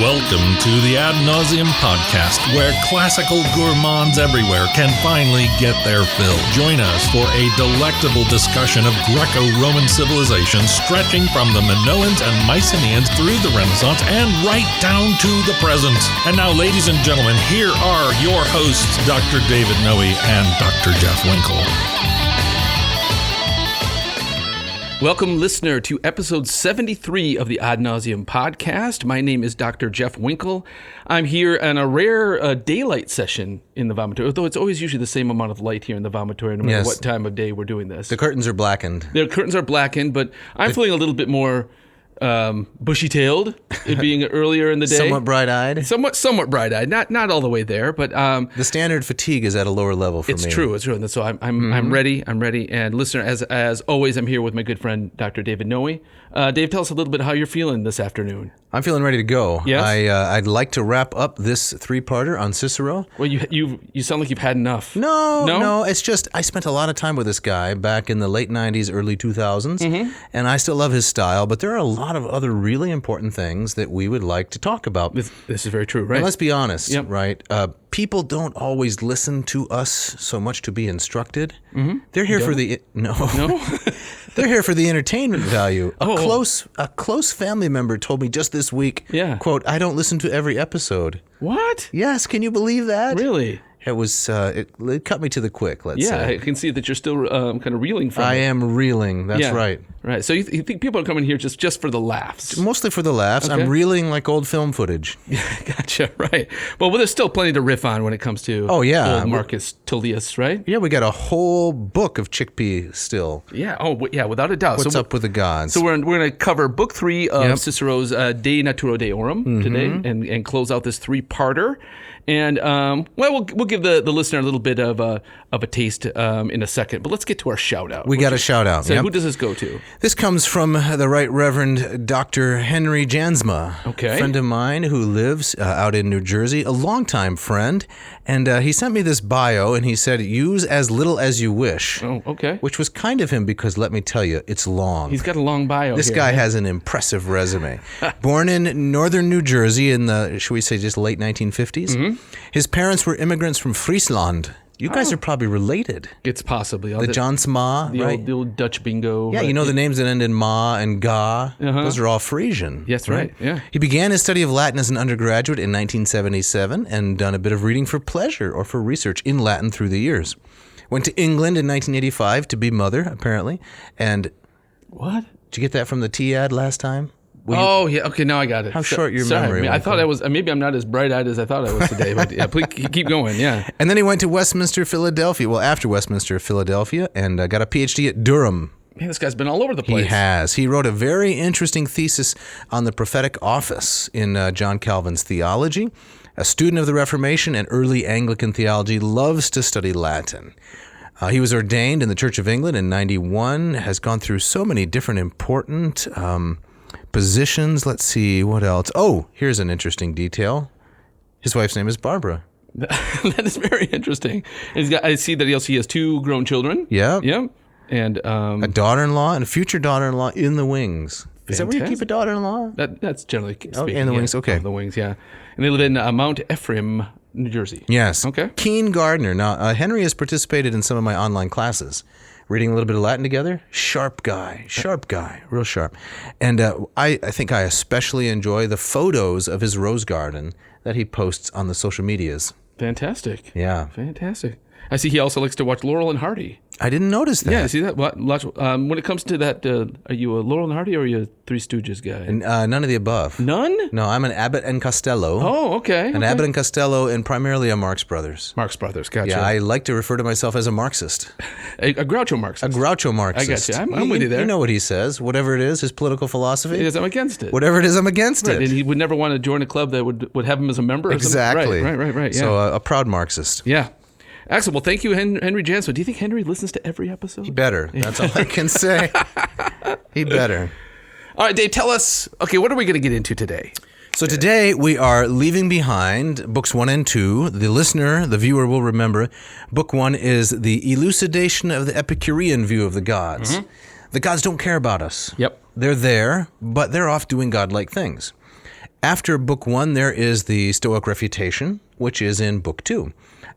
Welcome to the Ad Nauseam podcast, where classical gourmands everywhere can finally get their fill. Join us for a delectable discussion of Greco-Roman civilization stretching from the Minoans and Mycenaeans through the Renaissance and right down to the present. And now, ladies and gentlemen, here are your hosts, Dr. David Noe and Dr. Jeff Winkle. Welcome, listener, to episode 73 of the Ad Nauseam podcast. My name is Dr. Jeff Winkle. I'm here on a rare daylight session in the vomitorium, although it's always usually the same amount of light here in the vomitorium, no matter what time of day we're doing this. The curtains are blackened. The curtains are blackened, but I'm feeling a little bit more bushy-tailed, it being earlier in the day. Somewhat bright-eyed? Somewhat bright-eyed. Not all the way there, but... the standard fatigue is at a lower level for me. It's true. And so I'm ready. And listener, as always, I'm here with my good friend, Dr. David Noe. Dave, tell us a little bit how you're feeling this afternoon. I'm feeling ready to go. Yes? I'd like to wrap up this three-parter on Cicero. Well, you sound like you've had enough. No. It's just I spent a lot of time with this guy back in the late 90s, early 2000s, and I still love his style, but there are a lot of other really important things that we would like to talk about. This is very true, right? And let's be honest, Yep. right? People don't always listen to us so much to be instructed. They're here for the... No? They're here for the entertainment value. A close family member told me just this week, quote, I don't listen to every episode. What? Yes, can you believe that? Really? It was, it cut me to the quick, let's say. Yeah, I can see that you're still kind of reeling from it. I am reeling, that's right. Right, so you think people are coming here just for the laughs? Mostly for the laughs. Okay. I'm reeling like old film footage. Gotcha, right. Well, there's still plenty to riff on when it comes to old Marcus Tullius, right? Yeah, we got a whole book of chickpea still. Yeah, without a doubt. What's up with the gods? So we're going to cover book 3 of Cicero's De Natura Deorum today and close out this 3-parter. And, we'll give the listener a little bit of a taste in a second. But let's get to our shout-out. We got a shout-out. So who does this go to? This comes from the Right Reverend Dr. Henry Jansma, a friend of mine who lives out in New Jersey, a longtime friend. And he sent me this bio, and he said, use as little as you wish. Oh, okay. Which was kind of him because, let me tell you, it's long. He's got a long bio This here, guy has an impressive resume. Born in northern New Jersey in the, should we say, just late 1950s. His parents were immigrants from Friesland. You guys are probably related. It's possibly. The Jansma, right? The old Dutch bingo. Yeah, you know the names that end in ma and ga. Those are all Frisian. Yes, right. Yeah. He began his study of Latin as an undergraduate in 1977 and done a bit of reading for pleasure or for research in Latin through the years. Went to England in 1985 to be mother, apparently. And what? Did you get that from the T-ad last time? Yeah. Okay, now I got it. How short your memory. I thought I was. Maybe I'm not as bright-eyed as I thought I was today. But yeah, please keep going. Yeah. And then he went to Westminster, Philadelphia. Well, after Westminster, Philadelphia, and got a PhD at Durham. Man, this guy's been all over the place. He has. He wrote a very interesting thesis on the prophetic office in John Calvin's theology. A student of the Reformation and early Anglican theology, loves to study Latin. He was ordained in the Church of England in 91. Has gone through so many different important positions. Let's see, what else? Oh, here's an interesting detail. His wife's name is Barbara. That is very interesting. I see that he has 2 grown children. Yeah. Yep. And a daughter-in-law and a future daughter-in-law in the wings. Fantastic. Is that where you keep a daughter-in-law? That's generally speaking. In the wings, okay. The wings, yeah. And they live in Mount Ephraim, New Jersey. Yes. Okay. Keen gardener. Now, Henry has participated in some of my online classes. Reading a little bit of Latin together. Sharp guy, real sharp. And I think I especially enjoy the photos of his rose garden that he posts on the social medias. Fantastic. Yeah. Fantastic. I see he also likes to watch Laurel and Hardy. I didn't notice that. Yeah, you see that? When it comes to that, are you a Laurel and Hardy or are you a Three Stooges guy? None of the above. None? No, I'm an Abbott and Costello. Oh, okay. Abbott and Costello and primarily a Marx Brothers. Marx Brothers, gotcha. Yeah, I like to refer to myself as a Marxist. A Groucho Marxist. A Groucho Marxist. I got you. I'm with you there. You know what he says. Whatever it is, his political philosophy. It is, I'm against it. Whatever it is, I'm against it. And he would never want to join a club that would have him as a member. Exactly. Right. Yeah. So a proud Marxist. Yeah. Excellent. Well, thank you, Henry Jansma. Do you think Henry listens to every episode? He better. That's all I can say. He better. All right, Dave, tell us, okay, what are we going to get into today? So today we are leaving behind books 1 and 2. The listener, the viewer will remember, book 1 is the elucidation of the Epicurean view of the gods. The gods don't care about us. Yep. They're there, but they're off doing godlike things. After book 1, there is the Stoic Refutation, which is in book 2.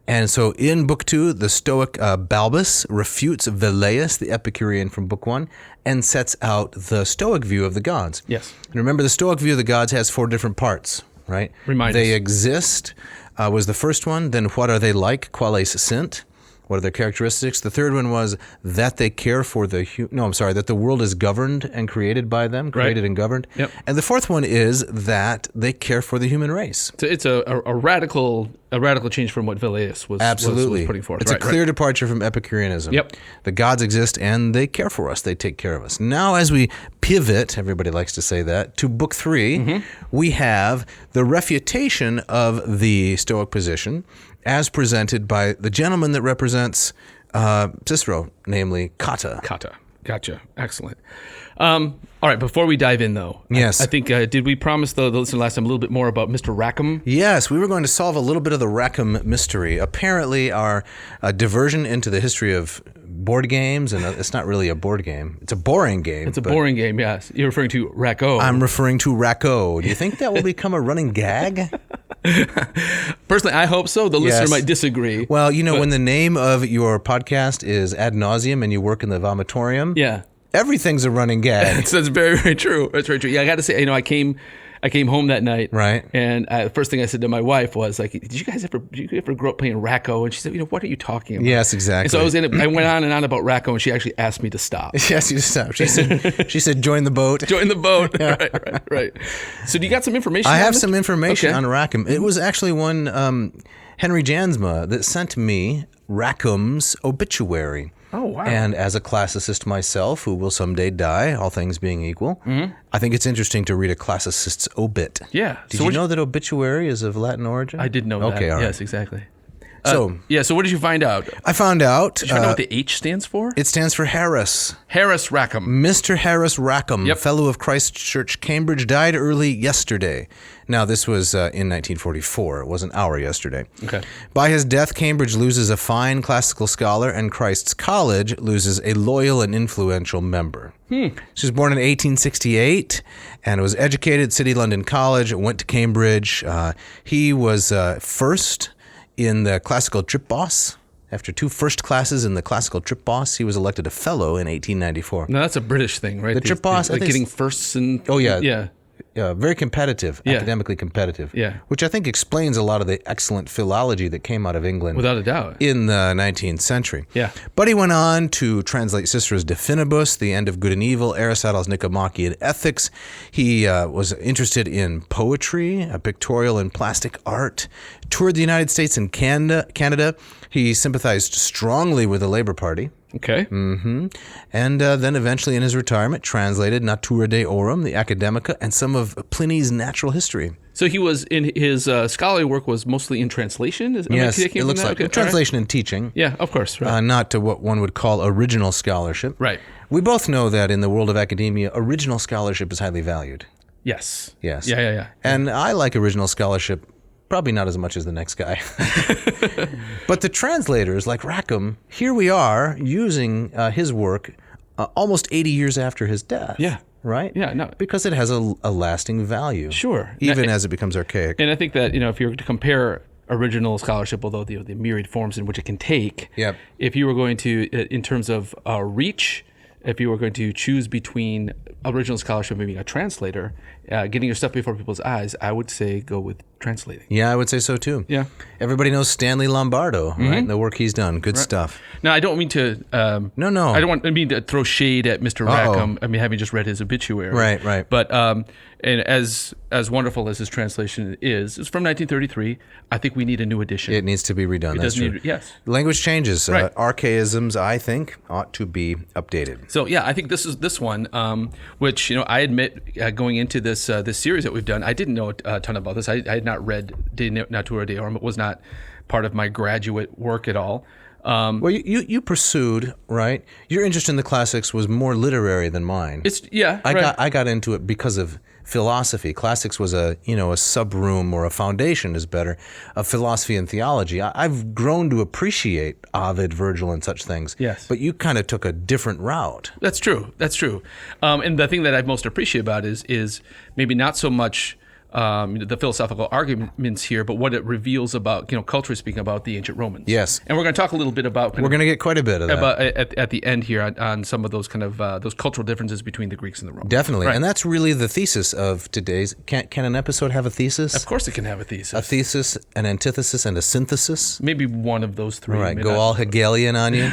And so in book 2, the Stoic Balbus refutes Velleius, the Epicurean from book 1, and sets out the Stoic view of the gods. Yes. And remember, the Stoic view of the gods has 4 different parts, right? Remind They us. exist was the first one. Then what are they like? Quales sint? What are their characteristics? The third one was that they care for that the world is governed and created by them, created and governed. Yep. And the fourth one is that they care for the human race. So it's a radical change from what Velleius was putting forth. It's a clear departure from Epicureanism. Yep. The gods exist and they care for us. They take care of us. Now, as we pivot, everybody likes to say that, to book 3, we have the refutation of the Stoic position as presented by the gentleman that represents Cicero, namely Cotta. Cotta. Gotcha. Excellent. All right, before we dive in, though, Yes. I think, did we promise the listener last time a little bit more about Mr. Rackham? Yes, we were going to solve a little bit of the Rackham mystery. Apparently, our diversion into the history of board games, and it's not really a board game. It's a boring game. It's a boring game, yes. You're referring to Racco. I'm referring to Racco. Do you think that will become a running gag? Personally, I hope so. The listener Yes. might disagree. Well, when the name of your podcast is Ad Nauseam and you work in the vomitorium, Yeah. everything's a running gag. That's very, very true. That's very true. Yeah, I got to say, I came home that night, Right. And the first thing I said to my wife was like, "Did you ever grow up playing Racco?" And she said, "What are you talking about?" Yes, exactly. And so I went on and on about Racco, and she actually asked me to stop. Yes, you stopped. She said, join the boat. Join the boat. Right. So do you got some information? I on have this? some information Okay. on Rackham. It was actually one Henry Jansma that sent me Rackham's obituary. Oh, wow. And as a classicist myself, who will someday die, all things being equal, I think it's interesting to read a classicist's obit. Yeah. Did you know that obituary is of Latin origin? I did know that. Okay, all right. Yes, exactly. So So what did you find out? I found out Did you find out what the H stands for? it stands for Harris. Harris Rackham. Mr. Harris Rackham, Yep. fellow of Christ Church, Cambridge, died early yesterday. Now, this was in 1944. It wasn't our yesterday. Okay. By his death, Cambridge loses a fine classical scholar, and Christ's College loses a loyal and influential member. She was born in 1868 and was educated at City London College, went to Cambridge. He was first in the classical trip boss. After 2 first classes in the classical trip boss, he was elected a fellow in 1894. No, that's a British thing, right? The trip boss, I like think getting firsts and Oh, yeah. yeah. Very competitive, Yeah. academically competitive. Yeah. Which I think explains a lot of the excellent philology that came out of England Without a doubt. in the 19th century. Yeah. But he went on to translate Cicero's De Finibus, The End of Good and Evil, Aristotle's Nicomachean Ethics. He was interested in poetry, pictorial and plastic art, toured the United States and Canada. He sympathized strongly with the Labour Party. Okay. And then eventually in his retirement translated Natura Deorum, the Academica, and some of Pliny's natural history. So he was in his scholarly work was mostly in translation. Am I Yes, taking it from looks that? like Okay, all right. translation and teaching. Yeah, of course. Right. Not to what one would call original scholarship. Right. We both know that in the world of academia, original scholarship is highly valued. Yes. Yes. Yeah. And I like original scholarship, probably not as much as the next guy. But the translators, like Rackham, here we are using his work almost 80 years after his death. Yeah. Right? Yeah, no. Because it has a lasting value. Sure. Even Now, as it becomes archaic. And I think that, if you were to compare original scholarship, although the myriad forms in which it can take, Yep. if you were going to, in terms of reach, if you were going to choose between original scholarship and being a translator, getting your stuff before people's eyes, I would say go with translating. Yeah, I would say so too. Yeah. Everybody knows Stanley Lombardo, right? And the work he's done. Good stuff. Now, I don't mean to. No. I don't mean to throw shade at Mr. Rackham. I mean, having just read his obituary. Right. But and as wonderful as his translation is, it's from 1933. I think we need a new edition. It needs to be redone. It That's does true. need. Yes. Language changes. Right. Archaisms, I think, ought to be updated. So yeah, I think this one, which I admit going into this series that we've done, I didn't know a ton about this. I had not read De Natura Deorum. It was not part of my graduate work at all. Well, you pursued, right? Your interest in the classics was more literary than mine. I got into it because of philosophy. Classics was a sub-room, or a foundation is better, of philosophy and theology. I've grown to appreciate Ovid, Virgil, and such things. Yes. But you kind of took a different route. That's true. And the thing that I most appreciate about is maybe not so much the philosophical arguments here, but what it reveals about, culturally speaking, about the ancient Romans. Yes. And we're going to talk a little bit about... We're going to get quite a bit of that. About, at the end here on some of those kind of those cultural differences between the Greeks and the Romans. Definitely. Right. And that's really the thesis of today's... Can an episode have a thesis? Of course it can have a thesis. A thesis, an antithesis, and a synthesis? Maybe one of those three. All right, go all Hegelian on you.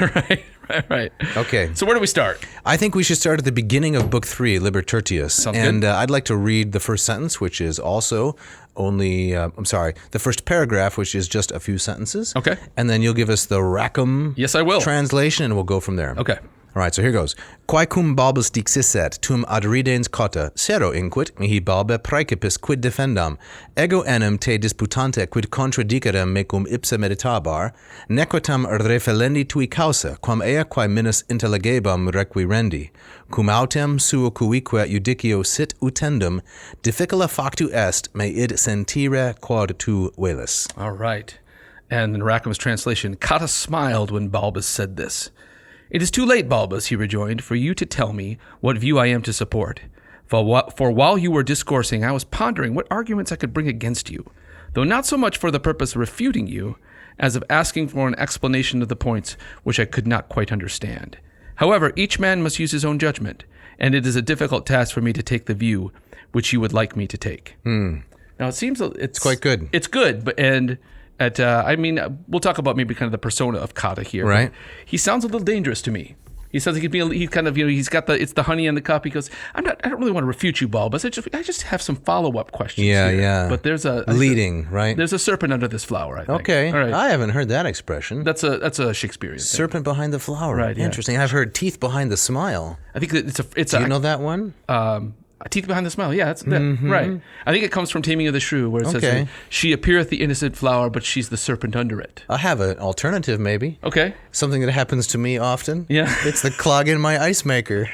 Right. Okay. So where do we start? I think we should start at the beginning of Book 3, Liber Tertius. Sounds and good. I'd like to read the first sentence, which is also the first paragraph, which is just a few sentences. Okay. And then you'll give us the Rackham Yes, I will. translation, and we'll go from there. Okay. All right, so here goes. Quae cum Balbus dixisset, tum ad ridens cotta, sero inquit, mihi Balbe praecipis quid defendam, ego enim te disputante quid contradicerem mecum ipsa meditabar, nequatam refelendi tui causa, quam ea quae minus intelligebam requirendi, cum autem suo cuique judicio sit utendum, difficula factu est, me id sentire quod tu velis. All right. And in Rackham's translation, Cotta smiled when Balbus said this. It is too late, Balbus, he rejoined, for you to tell me what view I am to support. For while you were discoursing, I was pondering what arguments I could bring against you, though not so much for the purpose of refuting you, as of asking for an explanation of the points which I could not quite understand. However, each man must use his own judgment, and it is a difficult task for me to take the view which you would like me to take. Now, it seems it's quite good. It's good, but we'll talk about maybe kind of the persona of Cotta here. Right. He sounds a little dangerous to me. He sounds like he's kind of, he's got it's the honey in the cup. He goes, I don't really want to refute you, Balbus. I just have some follow-up questions here. Yeah. But there's right? There's a serpent under this flower, I think. Okay. All right. I haven't heard that expression. That's a Shakespearean thing. Serpent behind the flower. Right, yeah. Interesting. I've heard teeth behind the smile. I think it's Do you know that one? Teeth behind the smile. Yeah, that's right. I think it comes from Taming of the Shrew, where it says, she appeareth the innocent flower, but she's the serpent under it. I have an alternative, maybe. Okay. Something that happens to me often. Yeah. It's the clog in my ice maker.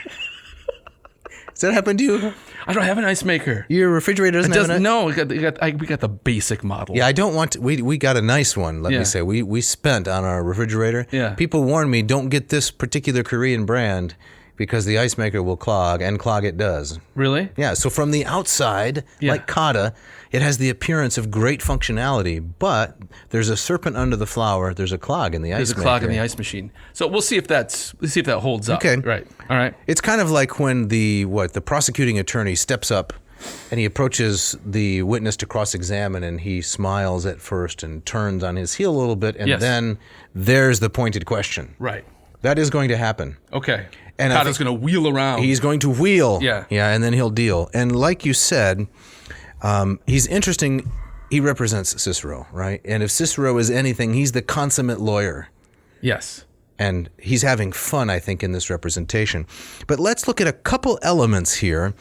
Does that happen to you? I don't have an ice maker. Your refrigerator doesn't have an No, we got the basic model. Yeah, I don't want to, we got a nice one, let me say. We spent on our refrigerator. Yeah. People warned me, don't get this particular Korean brand because the ice maker will clog, and clog it does. Really? Yeah, so from the outside, like Cotta, it has the appearance of great functionality, but there's a serpent under the flower, there's a clog in the ice maker. There's a clog in the ice machine. So we'll see if that holds up. Okay. Right. All right. It's kind of like when the prosecuting attorney steps up and he approaches the witness to cross-examine, and he smiles at first and turns on his heel a little bit, and then there's the pointed question. Right. That is going to happen. Okay. And Cotta's going to wheel around. He's going to wheel. Yeah. Yeah, and then he'll deal. And like you said, he's interesting. He represents Cicero, right? And if Cicero is anything, he's the consummate lawyer. Yes. And he's having fun, I think, in this representation. But let's look at a couple elements here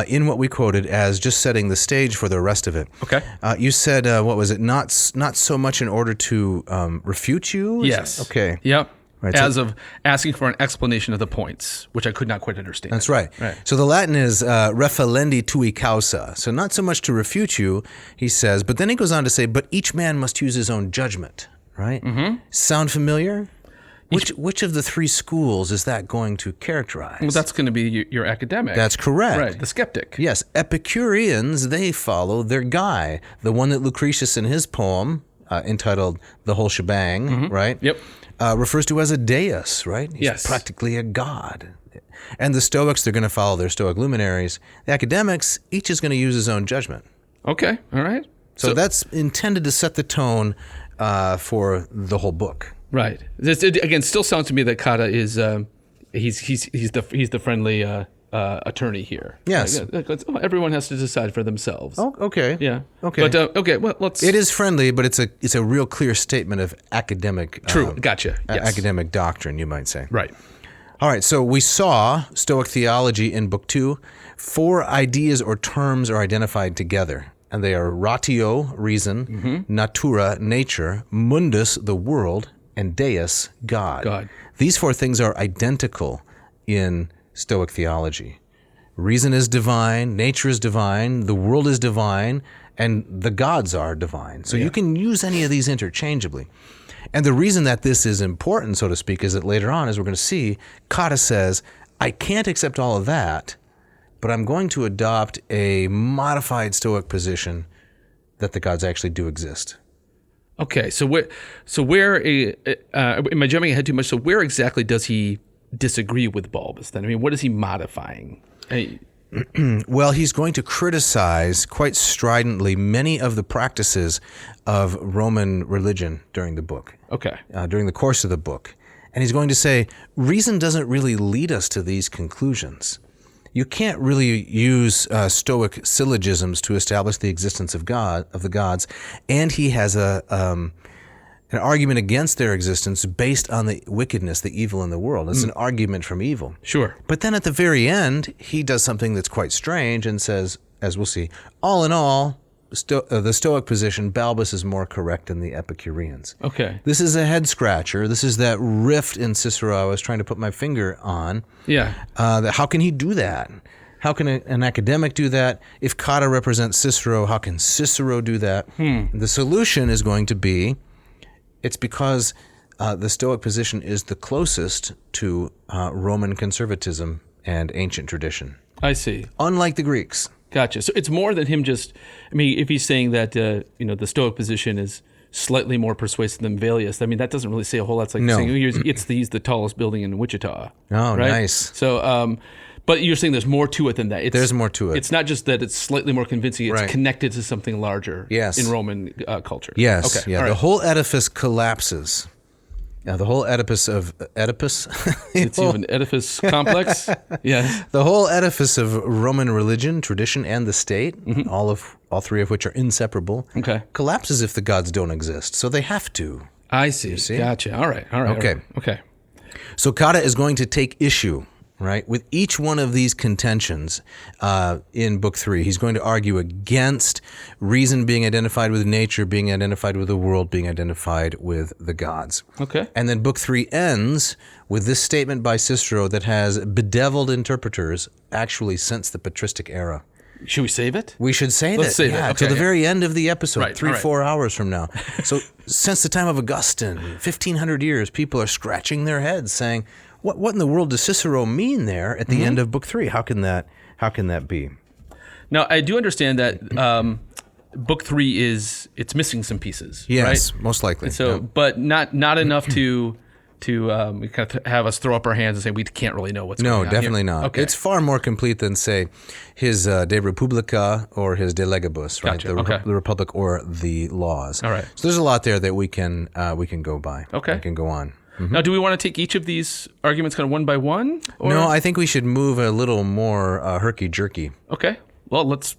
in what we quoted as just setting the stage for the rest of it. Okay. You said, what was it? Not so much in order to refute you? Yes. Okay. Yep. Right, As of asking for an explanation of the points, which I could not quite understand. That's right. Right. So the Latin is refelendi tui causa. So not so much to refute you, he says, but then he goes on to say, but each man must use his own judgment, right? Mm-hmm. Sound familiar? Which of the three schools is that going to characterize? Well, that's going to be your academic. That's correct. Right, the skeptic. Yes, Epicureans, they follow their guy, the one that Lucretius in his poem, entitled The Whole Shebang, right? Yep. Refers to as a deus, right? He's practically a god. And the Stoics, they're going to follow their Stoic luminaries. The academics, each is going to use his own judgment. Okay, all right. So that's intended to set the tone for the whole book. Right. It, again, still sounds to me that Cotta is he's the friendly attorney here. Yes. Everyone has to decide for themselves. Oh, okay. Yeah. Okay. But okay. Well, let's. It is friendly, but it's a real clear statement of academic. True. Gotcha. Yes. Academic doctrine, you might say. Right. All right. So we saw Stoic theology in Book 2. 4 ideas or terms are identified together, and they are ratio, reason, natura, nature, mundus, the world, and deus, God. These 4 things are identical in Stoic theology. Reason is divine, nature is divine, the world is divine, and the gods are divine. So you can use any of these interchangeably. And the reason that this is important, so to speak, is that later on, as we're going to see, Cotta says, I can't accept all of that, but I'm going to adopt a modified Stoic position that the gods actually do exist. Okay, so where am I jumping ahead too much? So where exactly does he disagree with Balbus then? I mean, what is he modifying? Well, he's going to criticize quite stridently many of the practices of Roman religion during the book. Okay. During the course of the book. And he's going to say, reason doesn't really lead us to these conclusions. You can't really use Stoic syllogisms to establish the existence of the gods. And he has an argument against their existence based on the wickedness, the evil in the world. It's an argument from evil. Sure. But then at the very end, he does something that's quite strange and says, as we'll see, all in all, the Stoic position, Balbus is more correct than the Epicureans. Okay. This is a head scratcher. This is that rift in Cicero I was trying to put my finger on. Yeah. How can he do that? How can an academic do that? If Cotta represents Cicero, how can Cicero do that? The solution is going to be, it's because the Stoic position is the closest to Roman conservatism and ancient tradition. I see. Unlike the Greeks. Gotcha. So it's more than him just, I mean, if he's saying that, the Stoic position is slightly more persuasive than Velleius, I mean, that doesn't really say a whole lot. It's like saying he's the tallest building in Wichita. Oh, right? Nice. So, but you're saying there's more to it than that. There's more to it. It's not just that it's slightly more convincing. It's right. connected to something larger in Roman culture. Yes. Okay. Yeah. Right. The whole edifice collapses. The whole edifice of Oedipus. It's even Oedipus complex. Yes. The whole edifice of Roman religion, tradition, and the state, all three of which are inseparable, collapses if the gods don't exist. So they have to. I see. Gotcha. All right. Okay. So Cotta is going to take issue, right, with each one of these contentions in Book 3. He's going to argue against reason being identified with nature, being identified with the world, being identified with the gods. Okay. And then Book 3 ends with this statement by Cicero that has bedeviled interpreters actually since the patristic era. Should we save it? We should say Let's save it. Okay, to the very end of the episode, right, 4 hours from now. So since the time of Augustine, 1,500 years, people are scratching their heads saying, what in the world does Cicero mean there at the end of Book 3? How can that be? Now, I do understand that Book 3 it's missing some pieces. Yes, right? most likely. So, but not enough to kind of have us throw up our hands and say we can't really know what's going on. No, definitely not. Okay. It's far more complete than, say, his De Republica or his De Legibus, right? Gotcha. The Republic or the Laws. All right. So there's a lot there that we can go by. Okay. We can go on. Mm-hmm. Now, do we want to take each of these arguments kind of one by one? Or? No, I think we should move a little more herky-jerky. Okay. Well, let's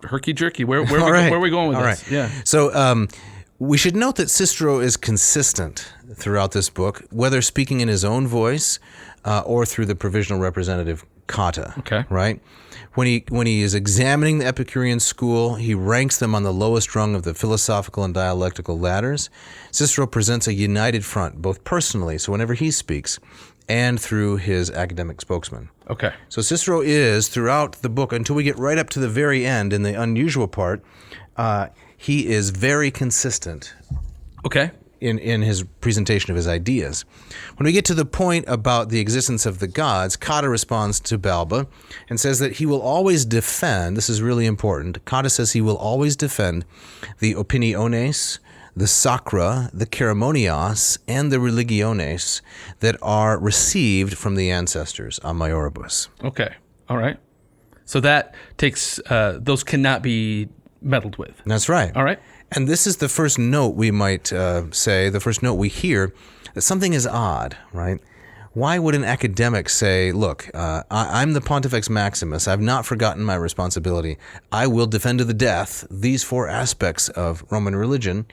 herky-jerky. Where are we going with this? Right. Yeah. So we should note that Cicero is consistent throughout this book, whether speaking in his own voice or through the provisional representative Cotta. Okay. Right? When he is examining the Epicurean school, he ranks them on the lowest rung of the philosophical and dialectical ladders. Cicero presents a united front, both personally, so whenever he speaks, and through his academic spokesman. Okay. So Cicero is, throughout the book, until we get right up to the very end in the unusual part, he is very consistent. Okay. In his presentation of his ideas. When we get to the point about the existence of the gods, Cotta responds to Balba and says that he will always defend, this is really important, Cotta says he will always defend the opiniones, the sacra, the ceremonias, and the religiones that are received from the ancestors a maioribus. Okay. All right. So that takes, those cannot be meddled with. That's right. All right. And this is the first note we might say, the first note we hear, that something is odd, right? Why would an academic say, look, I'm the Pontifex Maximus, I've not forgotten my responsibility, I will defend to the death these 4 aspects of Roman religion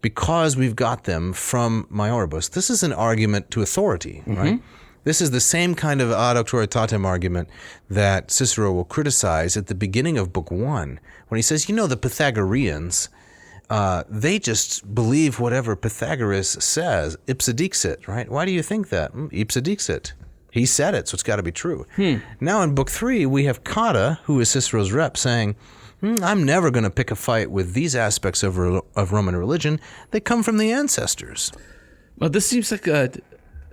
because we've got them from Maioribus. This is an argument to authority, right? This is the same kind of ad auctoritatem argument that Cicero will criticize at the beginning of Book 1, when he says, the Pythagoreans, they just believe whatever Pythagoras says, ipsa dixit, right? Why do you think that? Ipsa dixit. He said it, so it's got to be true. Now in Book 3, we have Cotta, who is Cicero's rep, saying, I'm never going to pick a fight with these aspects of Roman religion. They come from the ancestors. Well, this seems like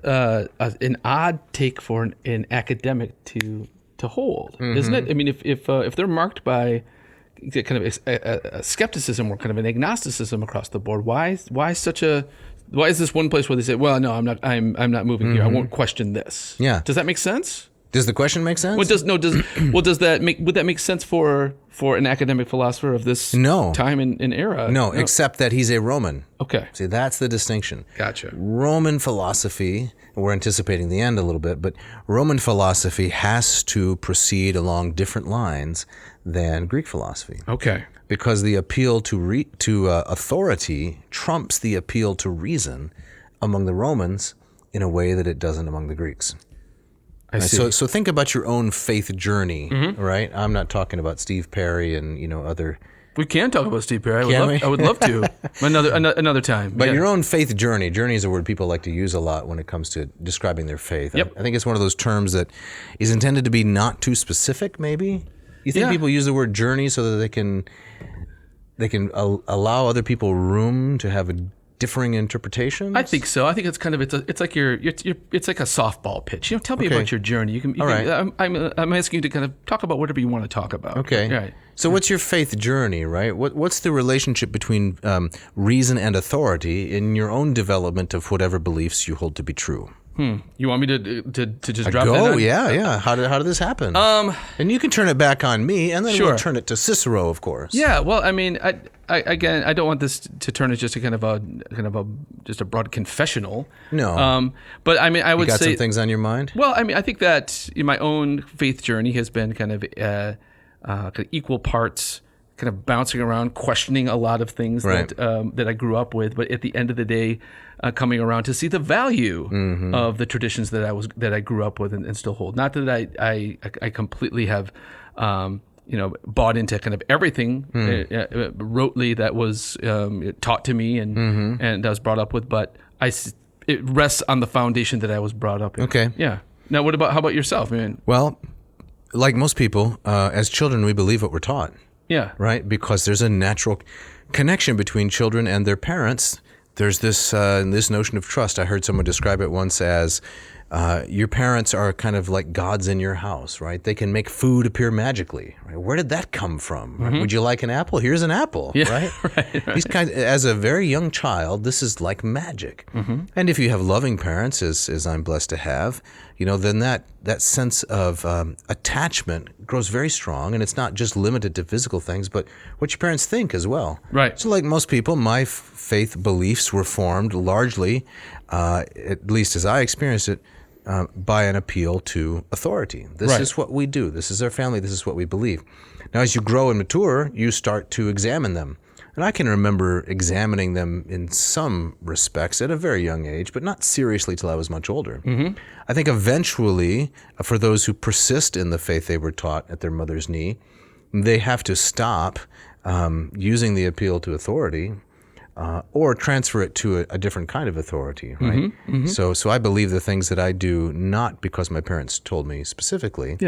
an odd take for an academic to to hold, isn't it? I mean, if they're marked by kind of a skepticism or kind of an agnosticism across the board, why is this one place where they say, well, no, I'm not moving here. I won't question this. Yeah. Does that make sense? Does the question make sense? Would that make sense for an academic philosopher of this time and era? No, except that he's a Roman. Okay. See, that's the distinction. Gotcha. Roman philosophy, we're anticipating the end a little bit, but Roman philosophy has to proceed along different lines than Greek philosophy. Okay. Because the appeal to authority trumps the appeal to reason among the Romans in a way that it doesn't among the Greeks. I see. So think about your own faith journey, right? I'm not talking about Steve Perry and other. We can talk about Steve Perry. I would love to. Another time. But your own faith journey. Journey is a word people like to use a lot when it comes to describing their faith. Yep. I think it's one of those terms that is intended to be not too specific, maybe? You think people use the word journey so that they can allow other people room to have a differing interpretations? I think so. I think it's kind of it's like it's like a softball pitch. Tell me about your journey. You can. All right. I'm asking you to kind of talk about whatever you want to talk about. Okay. Right. So what's your faith journey, right? What's the relationship between reason and authority in your own development of whatever beliefs you hold to be true? You want me to just drop that Go, on? yeah. How did this happen? And you can turn it back on me, and then we'll turn it to Cicero, of course. Yeah. Well, I mean, I don't want this to turn it just a kind of a just a broad confessional. No. But I mean, I would you got say some things on your mind. Well, I mean, I think that my own faith journey has been kind of equal parts, kind of bouncing around, questioning a lot of things that I grew up with, but at the end of the day, coming around to see the value of the traditions that I grew up with and still hold. Not that I completely have bought into kind of everything rotely that was taught to me and I was brought up with, but it rests on the foundation that I was brought up in. Okay. Yeah. Now, how about yourself, man? Well, like most people, as children, we believe what we're taught. Yeah. Right? Because there's a natural connection between children and their parents. There's this notion of trust. I heard someone describe it once as your parents are kind of like gods in your house, right? They can make food appear magically. Right? Where did that come from? Would you like an apple? Here's an apple, right? right. As a very young child, this is like magic. And if you have loving parents, as I'm blessed to have, then that sense of attachment grows very strong, and it's not just limited to physical things, but what your parents think as well. Right. So like most people, my faith beliefs were formed largely, at least as I experienced it, by an appeal to authority. This is what we do. This is our family. This is what we believe. Now, as you grow and mature, you start to examine them. And I can remember examining them in some respects at a very young age, but not seriously till I was much older. I think eventually, for those who persist in the faith they were taught at their mother's knee, they have to stop using the appeal to authority or transfer it to a different kind of authority, right? So I believe the things that I do not because my parents told me specifically,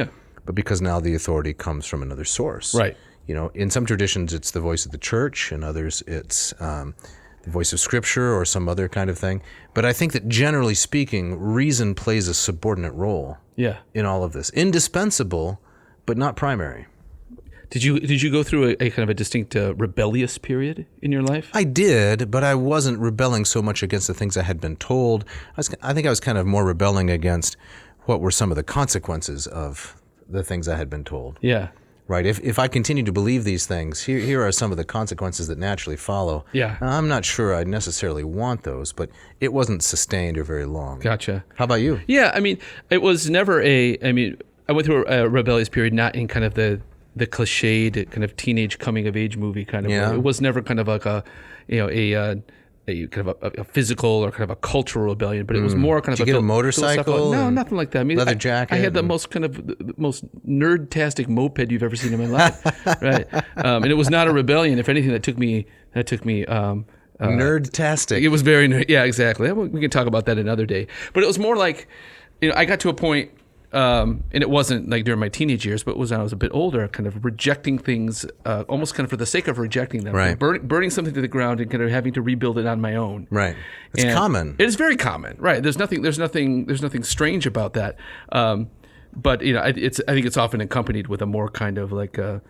but because now the authority comes from another source. Right. In some traditions, it's the voice of the church. In others, it's the voice of Scripture or some other kind of thing. But I think that generally speaking, reason plays a subordinate role in all of this. Indispensable, but not primary. Did you go through a kind of a distinct rebellious period in your life? I did, but I wasn't rebelling so much against the things I had been told. I think I was kind of more rebelling against what were some of the consequences of the things I had been told. Yeah. Right. If I continue to believe these things, here are some of the consequences that naturally follow. Yeah. I'm not sure I necessarily want those, but it wasn't sustained or very long. Gotcha. How about you? Yeah. I mean, it was never I went through a rebellious period, not in kind of the cliched kind of teenage coming of age movie kind of way. It was never kind of like a kind of a physical or kind of a cultural rebellion, but it was more kind of. Did you get a motorcycle? No, nothing like that. I mean, leather jacket. I had the most nerd-tastic moped you've ever seen in my life, right? And it was not a rebellion. If anything, that took me. Nerd-tastic. It was very nerd. Yeah, exactly. We can talk about that another day. But it was more like, I got to a point. And it wasn't like during my teenage years, but it was when I was a bit older, kind of rejecting things, almost kind of for the sake of rejecting them, right. burning something to the ground and kind of having to rebuild it on my own. Right, it's common. It is very common, right? There's nothing strange about that. But I think it's often accompanied with a more kind of like a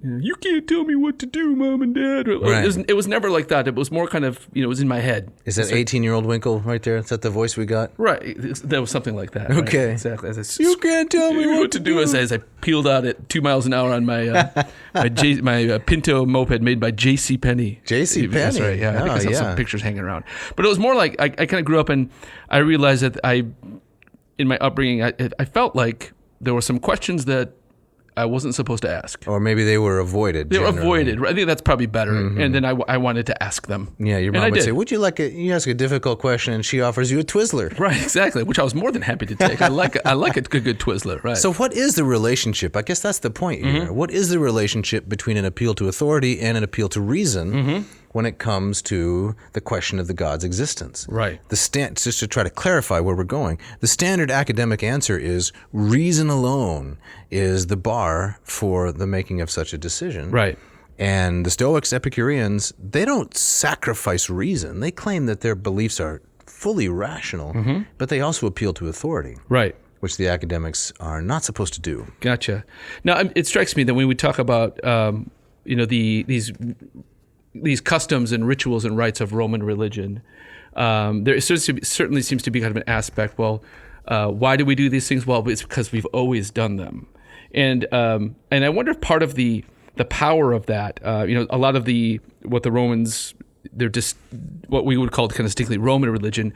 you can't tell me what to do, Mom and Dad. Right. It was never like that. It was more kind of it was in my head. Is that 18-year-old Winkle right there? Is that the voice we got? Right. That was something like that. Okay. Right? Exactly. You can't tell me what to do. As I peeled out at 2 miles an hour on my my Pinto moped made by J.C. Penney. J.C. Penney. That's right. Yeah. I think I saw some pictures hanging around. But it was more like I kind of grew up and I realized that in my upbringing, I felt like there were some questions that I wasn't supposed to ask. Or maybe they were avoided. They were avoided. I think that's probably better. Mm-hmm. And then I wanted to ask them. Yeah, your mom would say, would you like you ask a difficult question and she offers you a Twizzler. Right, exactly, which I was more than happy to take. I like a good Twizzler, right. So what is the relationship? I guess that's the point here. Mm-hmm. What is the relationship between an appeal to authority and an appeal to reason when it comes to the question of the God's existence? Right. Just to try to clarify where we're going, the standard academic answer is reason alone is the bar for the making of such a decision. Right. And the Stoics, Epicureans, they don't sacrifice reason. They claim that their beliefs are fully rational, but they also appeal to authority. Right. Which the academics are not supposed to do. Gotcha. Now, it strikes me that when we talk about, these customs and rituals and rites of Roman religion, there certainly seems to be kind of an aspect. Well, why do we do these things? Well, it's because we've always done them, and I wonder if part of the power of that, a lot of what the Romans, they're just what we would call kind of distinctly Roman religion,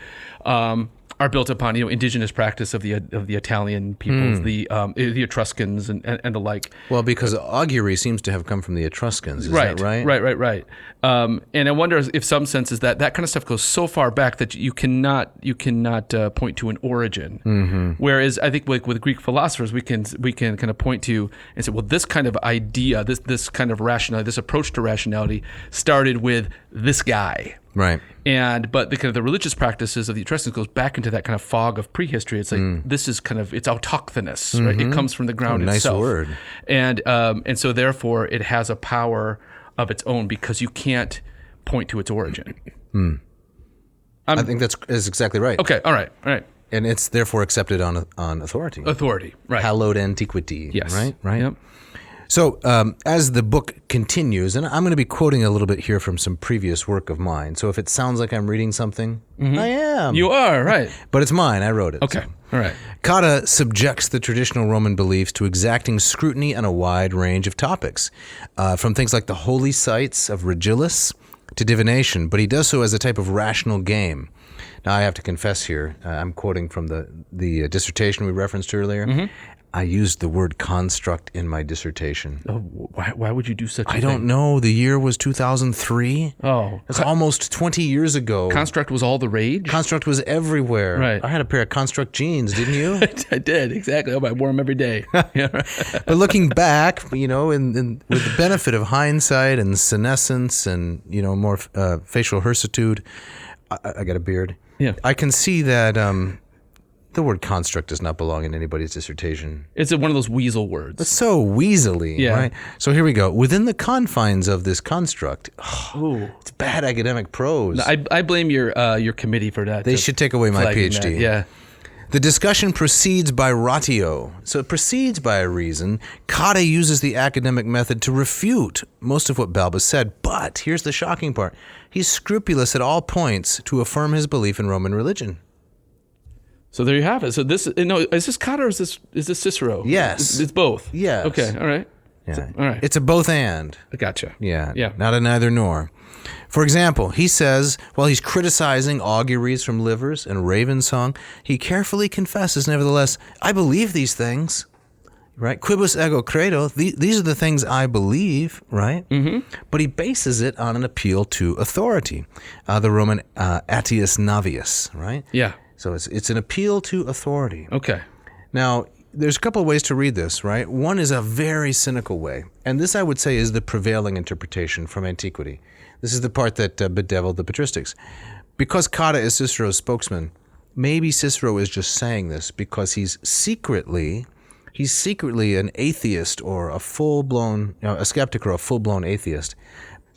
are built upon indigenous practice of the Italian peoples, the Etruscans and the like. Well, because augury seems to have come from the Etruscans, is that right? Right. And I wonder if some senses that kind of stuff goes so far back that you cannot point to an origin. Mm-hmm. Whereas I think with Greek philosophers we can kind of point to and say, well, this kind of idea, this kind of rationality, this approach to rationality started with this guy. Right. But the religious practices of the Etruscans goes back into that kind of fog of prehistory. It's like this is it's autochthonous, right? It comes from the ground itself. Nice word. And so therefore it has a power of its own because you can't point to its origin. I think that's exactly right. Okay. All right. And it's therefore accepted on authority. Authority. Right. Hallowed antiquity. Yes. Right. Yep. So as the book continues, and I'm going to be quoting a little bit here from some previous work of mine. So if it sounds like I'm reading something, I am. You are, right. But it's mine. I wrote it. Okay. So. All right. Cotta subjects the traditional Roman beliefs to exacting scrutiny on a wide range of topics, from things like the holy sites of Regillus to divination, but he does so as a type of rational game. Now, I have to confess here, I'm quoting from the dissertation we referenced earlier. I used the word construct in my dissertation. Oh, why would you do such a thing? I don't know. The year was 2003. Oh. That's almost 20 years ago. Construct was all the rage? Construct was everywhere. Right. I had a pair of Construct jeans, didn't you? I did, exactly. I wore them every day. But looking back, with the benefit of hindsight and senescence and, more facial hirsitude, I got a beard. Yeah. I can see that the word construct does not belong in anybody's dissertation. It's one of those weasel words. It's so weaselly, right? So here we go. Within the confines of this construct, it's bad academic prose. I blame your committee for that. They should take away my PhD. That. Yeah. The discussion proceeds by ratio. So it proceeds by a reason. Cotta uses the academic method to refute most of what Balbus said, but here's the shocking part. He's scrupulous at all points to affirm his belief in Roman religion. So there you have it. So is this Cotta or is this Cicero? Yes. It's both? Yes. Okay, all right. Yeah. All right. It's a both and. I gotcha. Yeah. Yeah. Not a neither nor. For example, he says, while he's criticizing auguries from livers and raven song, he carefully confesses, nevertheless, I believe these things, right? Quibus ego credo, these are the things I believe, right? Mm-hmm. But he bases it on an appeal to authority, the Roman atius navius, right? Yeah. So it's an appeal to authority. Okay. Now, there's a couple of ways to read this, right? One is a very cynical way, and this I would say is the prevailing interpretation from antiquity. This is the part that bedeviled the patristics. Because Cotta is Cicero's spokesman, maybe Cicero is just saying this because he's secretly an atheist or a full-blown, a skeptic or a full-blown atheist.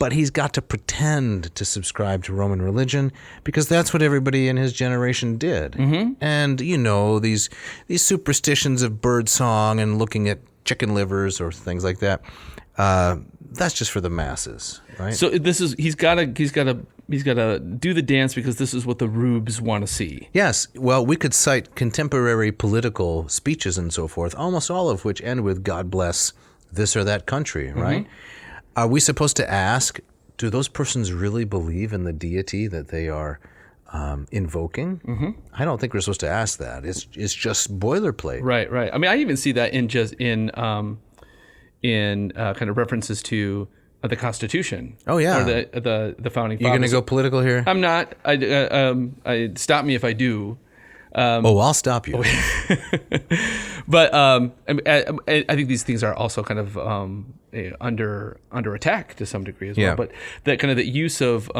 but he's got to pretend to subscribe to Roman religion because that's what everybody in his generation did. And, these superstitions of birdsong and looking at chicken livers or things like that, that's just for the masses, right? So he's got to do the dance because this is what the rubes want to see. Yes. Well, we could cite contemporary political speeches and so forth, almost all of which end with "God bless this or that country," right? Are we supposed to ask, do those persons really believe in the deity that they are invoking? I don't think we're supposed to ask that. It's just boilerplate. Right. I mean, I even see that in kind of references to the Constitution. Oh yeah, or the founding fathers. You going to go political here? I'm not. I stop me if I do. I'll stop you. But I think these things are also kind of under attack to some degree as well. Yeah. But that kind of the use of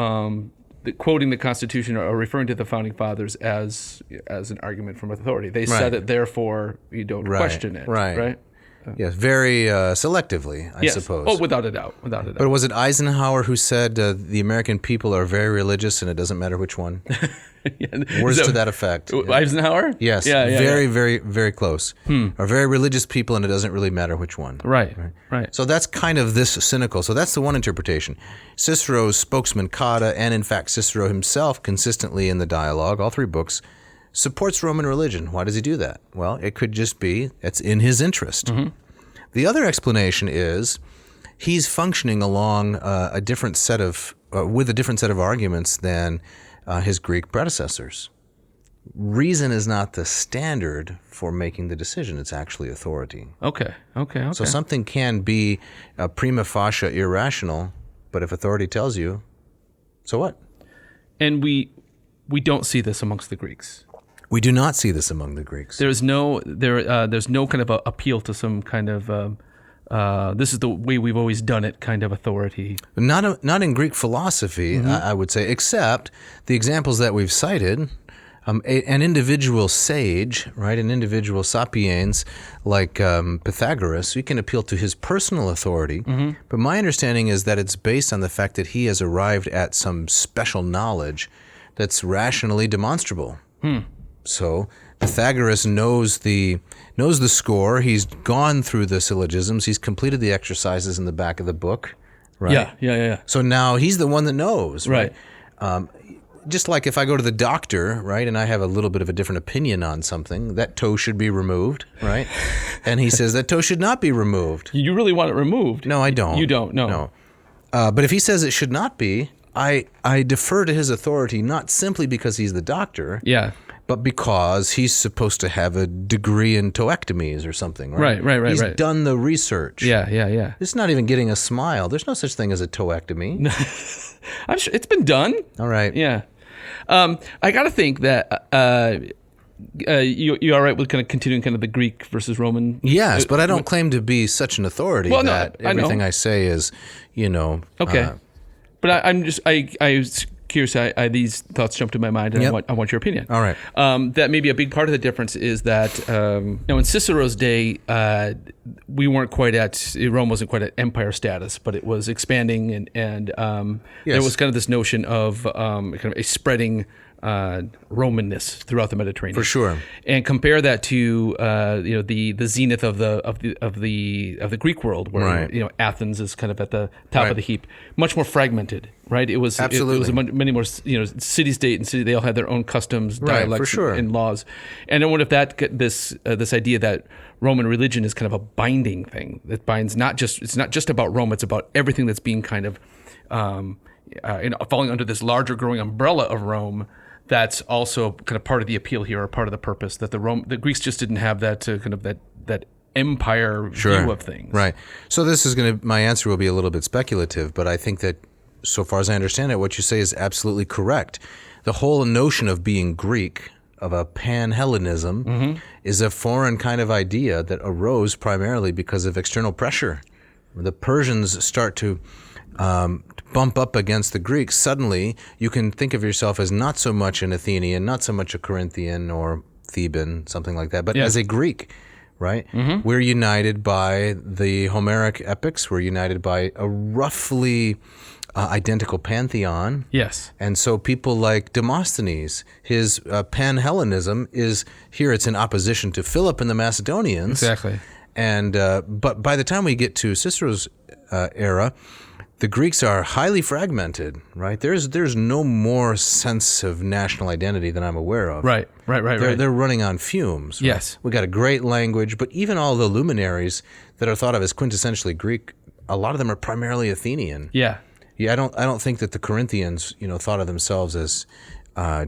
quoting the Constitution or referring to the founding fathers as an argument from authority. They said it, therefore you don't question it. Right. Yes, very selectively, I suppose. Oh, without a doubt. But was it Eisenhower who said the American people are very religious and it doesn't matter which one? Words to that effect. Eisenhower? Yes. Very, very, very close. Are very religious people and it doesn't really matter which one. Right. So that's kind of this cynical. So that's the one interpretation. Cicero's spokesman Cotta, and in fact Cicero himself consistently in the dialogue, all three books, supports Roman religion. Why does he do that? Well, it could just be it's in his interest. The other explanation is he's functioning along with a different set of arguments than his Greek predecessors. Reason is not the standard for making the decision. It's actually authority. Okay. So something can be prima facie irrational, but if authority tells you, so what? And we don't see this amongst the Greeks. We do not see this among the Greeks. There's no kind of appeal to some kind of this is the way we've always done it kind of authority. Not in Greek philosophy, I would say, except the examples that we've cited. An individual sage, right, an individual sapiens like Pythagoras, we can appeal to his personal authority. But my understanding is that it's based on the fact that he has arrived at some special knowledge that's rationally demonstrable. So Pythagoras knows the score. He's gone through the syllogisms. He's completed the exercises in the back of the book, right? Yeah. So now he's the one that knows, right? Just like if I go to the doctor, right, and I have a little bit of a different opinion on something, that toe should be removed, right? And he says that toe should not be removed. You really want it removed? No, I don't. You don't? No. But if he says it should not be, I defer to his authority, not simply because he's the doctor. Yeah. But because he's supposed to have a degree in toectomies or something, right? Right. He's done the research. Yeah. It's not even getting a smile. There's no such thing as a toectomy. I'm sure it's been done. All right. Yeah. I got to think that you all right with kind of continuing kind of the Greek versus Roman? Yes, but I don't claim to be such an authority that everything I say is, Okay. But I'm curious. These thoughts jumped to my mind, and I want your opinion. All right. That maybe a big part of the difference is that in Cicero's day, Rome wasn't quite at empire status, but it was expanding, and there was kind of this notion of kind of a spreading Romanness throughout the Mediterranean, for sure. And compare that to the zenith of the Greek world, where Athens is kind of at the top of the heap, much more fragmented. Right, it was many more city state and city. They all had their own customs, dialects, and laws. And I wonder if this idea that Roman religion is kind of a binding thing that binds it's not just about Rome. It's about everything that's being kind of falling under this larger growing umbrella of Rome. That's also kind of part of the appeal here, or part of the purpose that the Greeks just didn't have that kind of that empire view of things. Right. So my answer will be a little bit speculative, but I think that, so far as I understand it, what you say is absolutely correct. The whole notion of being Greek, of a pan-Hellenism, is a foreign kind of idea that arose primarily because of external pressure. When the Persians start to bump up against the Greeks, suddenly you can think of yourself as not so much an Athenian, not so much a Corinthian or Theban, something like that, but as a Greek. Right? We're united by the Homeric epics. We're united by a roughly identical pantheon. Yes. And so people like Demosthenes, his pan-Hellenism is here. It's in opposition to Philip and the Macedonians. Exactly. And but by the time we get to Cicero's era, the Greeks are highly fragmented. Right? There's no more sense of national identity than I'm aware of. Right. They're running on fumes. Right? Yes. We got a great language, but even all the luminaries that are thought of as quintessentially Greek, a lot of them are primarily Athenian. Yeah. Yeah, I don't think that the Corinthians, thought of themselves as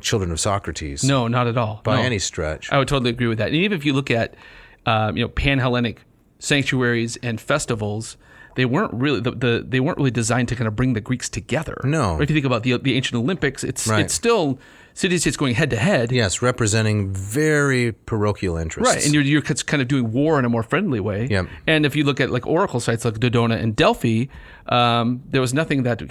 children of Socrates. No, not at all. By No. any stretch. I would totally agree with that. And even if you look at, pan-Hellenic sanctuaries and festivals, they weren't really designed to kind of bring the Greeks together. No. Or if you think about the ancient Olympics, it's Right. still city-states going head to head. Yes, representing very parochial interests. Right, and you're kind of doing war in a more friendly way. Yep. And if you look at like oracle sites like Dodona and Delphi, there was nothing that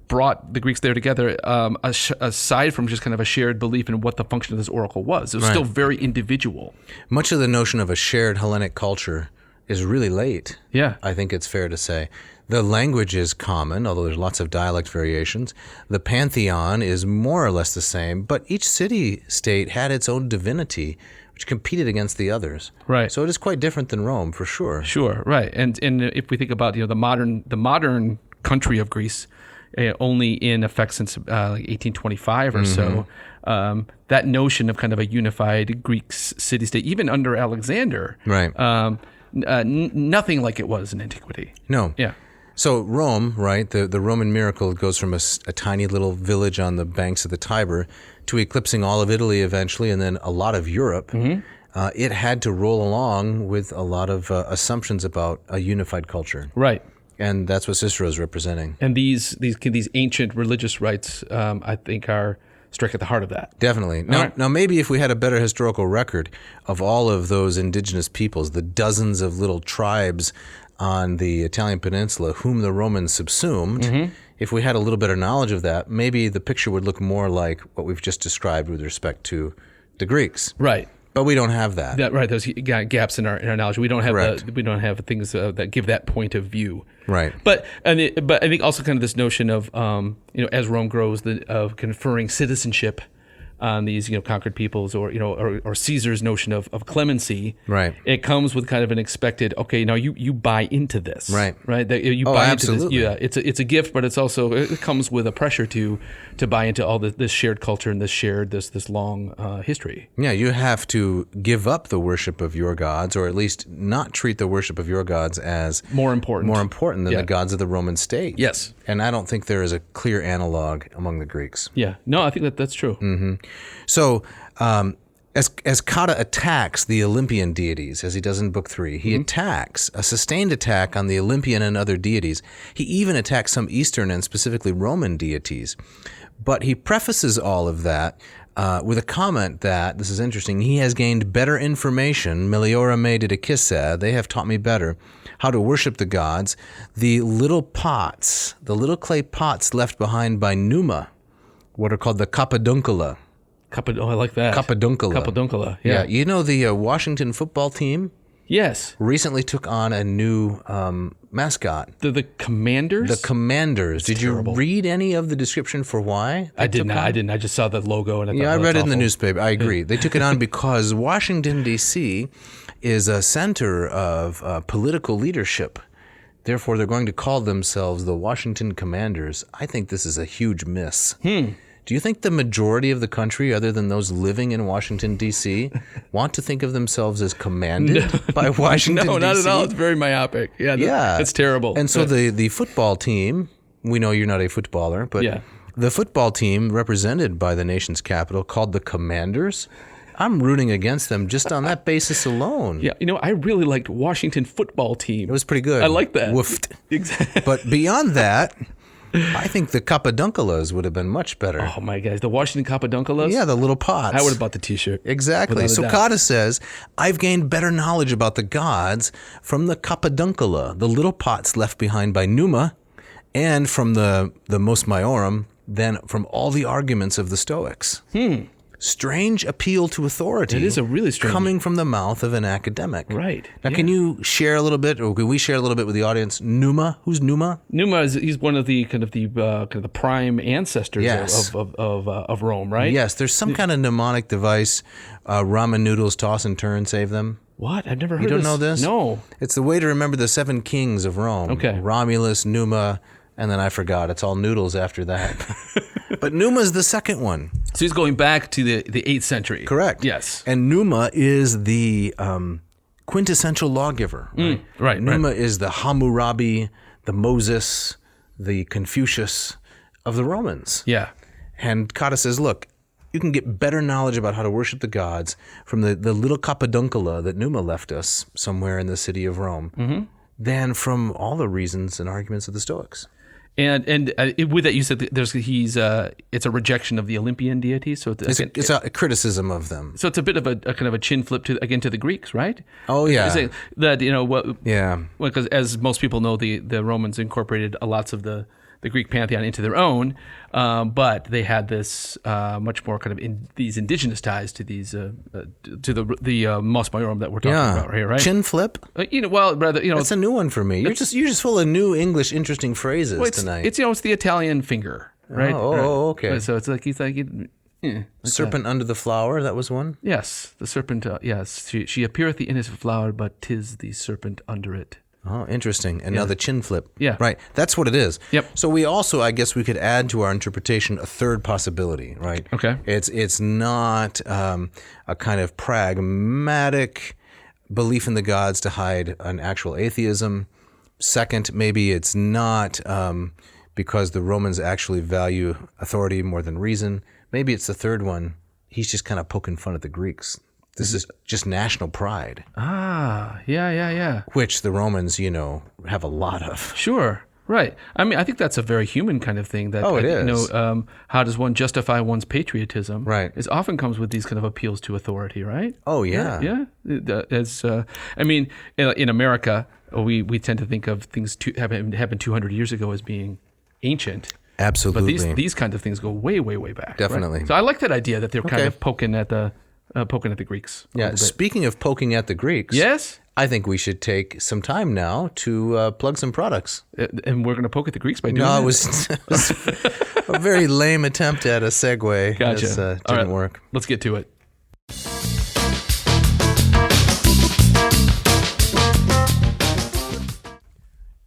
brought the Greeks there together aside from just kind of a shared belief in what the function of this oracle was. It was still very individual. Much of the notion of a shared Hellenic culture is really late. Yeah. I think it's fair to say. The language is common, although there's lots of dialect variations. The pantheon is more or less the same, but each city-state had its own divinity, which competed against the others. Right. So it is quite different than Rome, for sure. Sure, right. And if we think about the modern country of Greece, only in effect since like 1825 or so, that notion of kind of a unified Greek city-state, even under Alexander, Right. Nothing like it was in antiquity. No. Yeah. So Rome, right, the Roman miracle goes from a tiny little village on the banks of the Tiber to eclipsing all of Italy eventually, and then a lot of Europe. It had to roll along with a lot of assumptions about a unified culture. Right. And that's what Cicero is representing. And these ancient religious rites, I think, are strike at the heart of that. Definitely. Now, maybe if we had a better historical record of all of those indigenous peoples, the dozens of little tribes on the Italian peninsula whom the Romans subsumed, if we had a little better knowledge of that, maybe the picture would look more like what we've just described with respect to the Greeks. Right. But we don't have that. Right. Those gaps in our knowledge. We don't have Correct. we don't have things that give that point of view. Right. But I think also kind of this notion of as Rome grows, of conferring citizenship on these conquered peoples, or Caesar's notion of clemency. Right. It comes with kind of an expected. Okay, now you buy into this. Right. Right. That you buy absolutely. into this. Yeah. It's a gift, but it's also it comes with a pressure to buy into all this shared culture and this long history. Yeah, you have to give up the worship of your gods, or at least not treat the worship of your gods as More important than the gods of the Roman state. Yes. And I don't think there is a clear analog among the Greeks. Yeah. No, I think that's true. So, as Cotta attacks the Olympian deities, as he does in Book 3, he attacks a sustained attack on the Olympian and other deities. He even attacks some Eastern and specifically Roman deities. But he prefaces all of that with a comment that, this is interesting, he has gained better information, meliora me didicissa, they have taught me better, how to worship the gods. The little pots, the little clay pots left behind by Numa, what are called the capeduncula. I like that. Capeduncula. Yeah. You know the Washington football team Yes. recently took on a new mascot. The Commanders? The Commanders. Did terrible. you read any of the description for why? I didn't. I just saw the logo and I thought, Yeah, I oh, read that's it in the awful. newspaper. I agree. They took it on because Washington, D.C. is a center of political leadership. Therefore, they're going to call themselves the Washington Commanders. I think this is a huge miss. Do you think the majority of the country, other than those living in Washington, D.C., want to think of themselves as commanded by Washington, No, D.C.? not at all. It's very myopic. Yeah, that's terrible. And so the football team, we know you're not a footballer, but Yeah. the football team represented by the nation's capital called the Commanders, I'm rooting against them just on that basis alone. Yeah, I really liked Washington football team. It was pretty good. I like that. Woofed. Exactly. But beyond that, I think the capedunculas would have been much better. Oh my gosh, the Washington Capadunculas? Yeah, the little pots. I would have bought the T-shirt. Exactly. Without a So doubt. Cotta says, I've gained better knowledge about the gods from the capeduncula, the little pots left behind by Numa, and from the mos maiorum, than from all the arguments of the Stoics. strange appeal to authority. It is a really strange... coming from the mouth of an academic. Right. Now, can you share a little bit, or can we share a little bit with the audience? Numa, who's Numa? Numa he's one of the kind of the prime ancestors Yes. of Rome, right? Yes, there's some kind of mnemonic device. Ramen noodles, toss and turn, save them. What? I've never heard. You don't this. know this? No. It's the way to remember the 7 kings of Rome. Okay. Romulus, Numa, and then I forgot. It's all noodles after that. But Numa's the second one. So he's going back to the 8th century. Correct. Yes. And Numa is the quintessential lawgiver. Right? Right. Numa is the Hammurabi, the Moses, the Confucius of the Romans. Yeah. And Cotta says, look, you can get better knowledge about how to worship the gods from the little capeduncula that Numa left us somewhere in the city of Rome than from all the reasons and arguments of the Stoics. And with that, you said that it's a rejection of the Olympian deities. So It's a criticism of them. So it's a bit of a kind of a chin flip to the Greeks, right? Oh, yeah. You're saying that, Yeah. because as most people know, the Romans incorporated lots of the Greek pantheon into their own, but they had this much more kind of these indigenous ties to these to the Mos Maiorum that we're talking about here, right? Chin flip. That's a new one for me. You're just full of new English interesting phrases tonight. It's the Italian finger, right? Oh, okay. So it's like Serpent under the flower. That was one. Yes, the serpent. Yes, she appeareth the innocent flower, but 'tis the serpent under it. Oh, interesting. And now the chin flip. Yeah. Right. That's what it is. Yep. So we also, I guess we could add to our interpretation a third possibility, right? Okay. It's not a kind of pragmatic belief in the gods to hide an actual atheism. Second, maybe it's not because the Romans actually value authority more than reason. Maybe it's the third one. He's just kind of poking fun at the Greeks. This is just national pride. Yeah. Which the Romans, have a lot of. Sure, right. I mean, I think that's a very human kind of thing. That it is. How does one justify one's patriotism? Right. It often comes with these kind of appeals to authority, right? Oh, yeah. Yeah. In America, we tend to think of things happened 200 years ago as being ancient. Absolutely. But these kinds of things go way, way, way back. Definitely. Right? So I like that idea that they're kind of poking at the Greeks. Yeah. Speaking of poking at the Greeks, yes, I think we should take some time now to plug some products. And we're going to poke at the Greeks by doing that. No, it was a very lame attempt at a segue. Gotcha. This, didn't work. Let's get to it.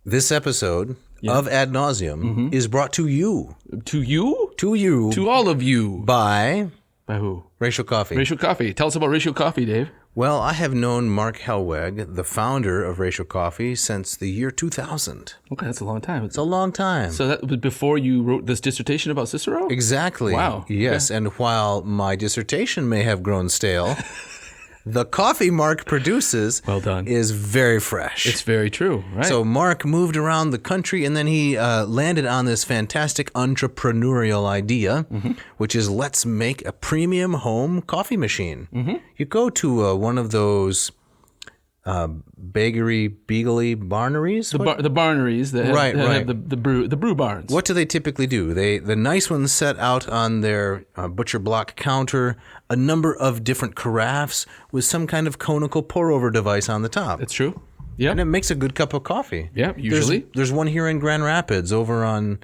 This episode of Ad Nauseam is brought to you. To you? To you. To all of you. By who? Racial Coffee. Racial Coffee. Tell us about Racial Coffee, Dave. Well, I have known Mark Helweg, the founder of Racial Coffee, since the year 2000. Okay, that's a long time. It's a long time. So that was before you wrote this dissertation about Cicero? Exactly. Wow. Yes, and while my dissertation may have grown stale, the coffee Mark produces is very fresh. It's very true, right? So Mark moved around the country, and then he landed on this fantastic entrepreneurial idea, which is let's make a premium home coffee machine. You go to one of those beaglery barneries? The barneries that have the brew barns. What do they typically do? The nice ones set out on their butcher block counter a number of different carafes with some kind of conical pour-over device on the top. That's true. Yeah. And it makes a good cup of coffee. Yeah, usually. There's one here in Grand Rapids over on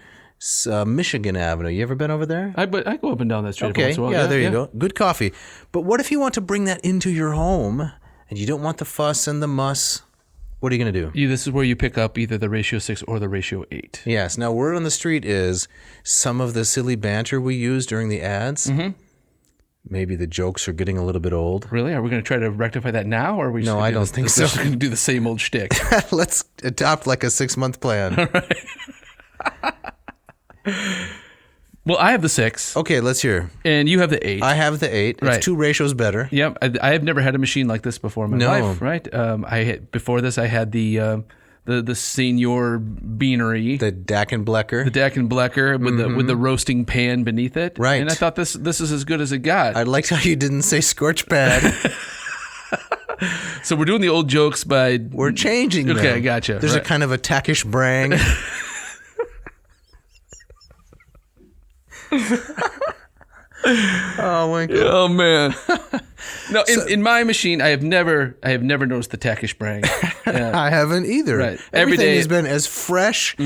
Michigan Avenue. You ever been over there? I go up and down that street. Okay, once in a while. yeah, there you go. Good coffee. But what if you want to bring that into your home and you don't want the fuss and the muss? What are you going to do? This is where you pick up either the ratio 6 or the ratio 8. Yes. Now, word on the street is some of the silly banter we use during the ads, maybe the jokes are getting a little bit old. Really? Are we going to try to rectify that now? Or are we No, I don't think so. We're going to do the same old shtick. Let's adopt like a 6-month plan. All right. Well, I have the 6. Okay, let's hear. And you have the 8. I have the 8. Right. It's 2 ratios better. Yep. I have never had a machine like this before in my life, right? Before this, I had the senior beanery. The Dackenblecker. The Dackenblecker with the roasting pan beneath it. Right. And I thought this is as good as it got. I liked how you didn't say scorch pad. So we're doing the old jokes by... We're changing them. Okay, gotcha. There's a kind of a tackish brang. Oh, Winkle. Oh man. No, in my machine, I have never noticed the tackish brang. I haven't either. Right. Everything Every day has been as fresh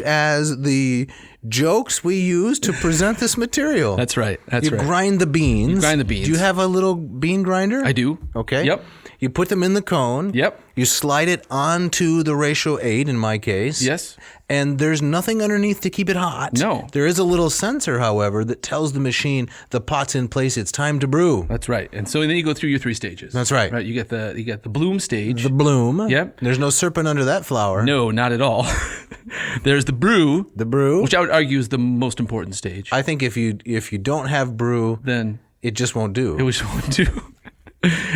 as the jokes we use to present this material. That's right. That's you right. grind the beans. You grind the beans. Do you have a little bean grinder? I do. Okay. Yep. You put them in the cone. Yep. You slide it onto the ratio 8 in my case. Yes. And there's nothing underneath to keep it hot. No. There is a little sensor, however, that tells the machine the pot's in place. It's time to brew. That's right. And so then you go through your 3 stages. That's right. Right. You get the bloom stage. The bloom. Yep. There's no serpent under that flower. No, not at all. There's the brew. The brew. Which I would argue is the most important stage. I think if you don't have brew, then it just won't do. it was one do.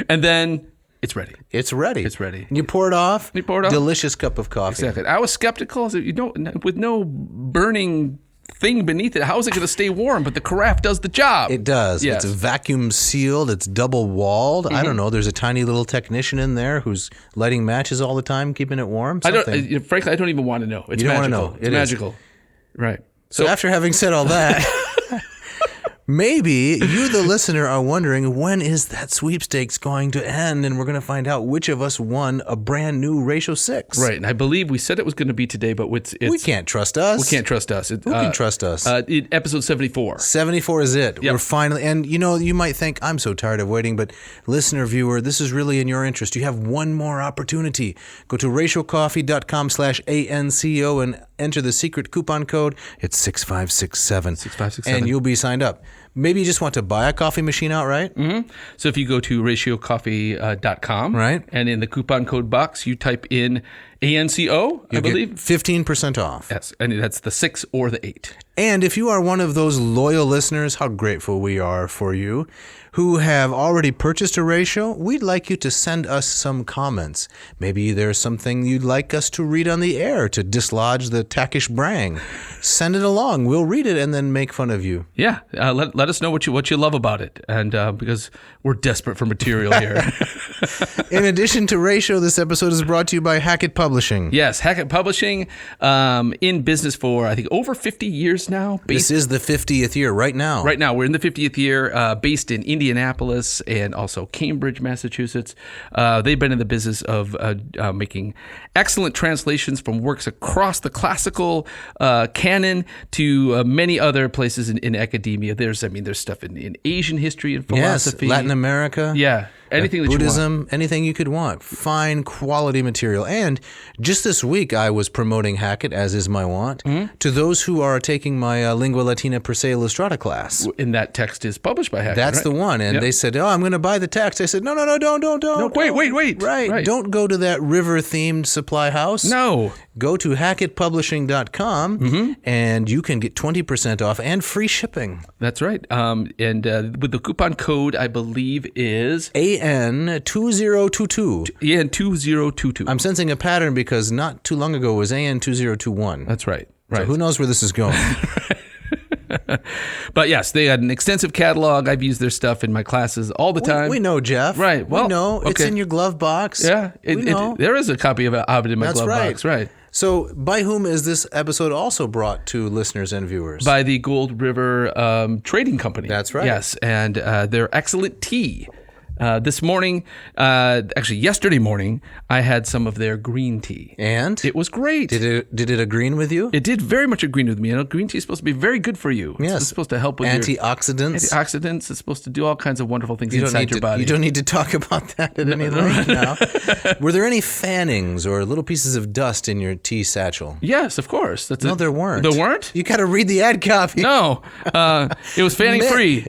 And then it's ready. It's ready. It's ready. You pour it off. You pour it off. Delicious cup of coffee. Exactly. I was skeptical. So with no burning thing beneath it, how is it going to stay warm? But the carafe does the job. It does. Yes. It's vacuum sealed. It's double walled. I don't know. There's a tiny little technician in there who's lighting matches all the time, keeping it warm. Something. Frankly, I don't even want to know. It's You don't magical. want to know. It's It is. magical. Right. So after having said all that, maybe you, the listener, are wondering, when is that sweepstakes going to end? And we're going to find out which of us won a brand new ratio 6. Right. And I believe we said it was going to be today, but we can't trust us. We can't trust us. Who can trust us? Episode 74. 74 is it. Yep. We're finally, and you might think, I'm so tired of waiting, but listener, viewer, this is really in your interest. You have one more opportunity. Go to ratiocoffee.com/ANCO and enter the secret coupon code. It's 6567. 6567. And you'll be signed up. Maybe you just want to buy a coffee machine outright. Mm-hmm. So if you go to ratiocoffee.com, Right. and in the coupon code box, you type in ANCO, I believe. 15% off. Yes, and that's the 6 or the 8. And if you are one of those loyal listeners, how grateful we are for you, who have already purchased a ratio, we'd like you to send us some comments. Maybe there's something you'd like us to read on the air to dislodge the tackish brang. Send it along. We'll read it and then make fun of you. Yeah, let us know what you love about it, and because we're desperate for material here. In addition to ratio, this episode is brought to you by Hackett Publishing. Yes, Hackett Publishing, in business for, I think, over 50 years now. This is the 50th year right now. Right now, we're in the 50th year, based in Indianapolis and also Cambridge, Massachusetts. They've been in the business of making excellent translations from works across the classical canon to many other places in academia. There's stuff in Asian history and philosophy. Yes, Latin America. Yeah. Anything that Buddhism, you want. anything you could want. Fine quality material. And just this week, I was promoting Hackett, as is my wont, to those who are taking my Lingua Latina per se illustrata class. And that text is published by Hackett. That's right? the one. And Yep. they said, I'm going to buy the text. I said, no, don't. No, wait. Right. Don't go to that river-themed supply house. No. Go to hackettpublishing.com and you can get 20% off and free shipping. That's right. And with the coupon code, I believe is AN2022. AN2022. I'm sensing a pattern because not too long ago it was AN2021. That's right. So who knows where this is going? But yes, they had an extensive catalog. I've used their stuff in my classes all the time. We know, Jeff. Right. Well, we know. It's okay. in your glove box. Yeah. We know. There is a copy of it in my That's glove right. box. Right. So by whom is this episode also brought to listeners and viewers? By the Gold River Trading Company. That's right. Yes. And their excellent tea. This morning, actually yesterday morning, I had some of their green tea. And? It was great. Did it agree with you? It did very much agree with me. Green tea is supposed to be very good for you. Yes. It's supposed to help with antioxidants. Antioxidants. It's supposed to do all kinds of wonderful things inside your body. You don't need to talk about that at any length now. Were there any fannings or little pieces of dust in your tea satchel? Yes, of course. No, there weren't. There weren't? You got to read the ad copy. No. It was fanning free.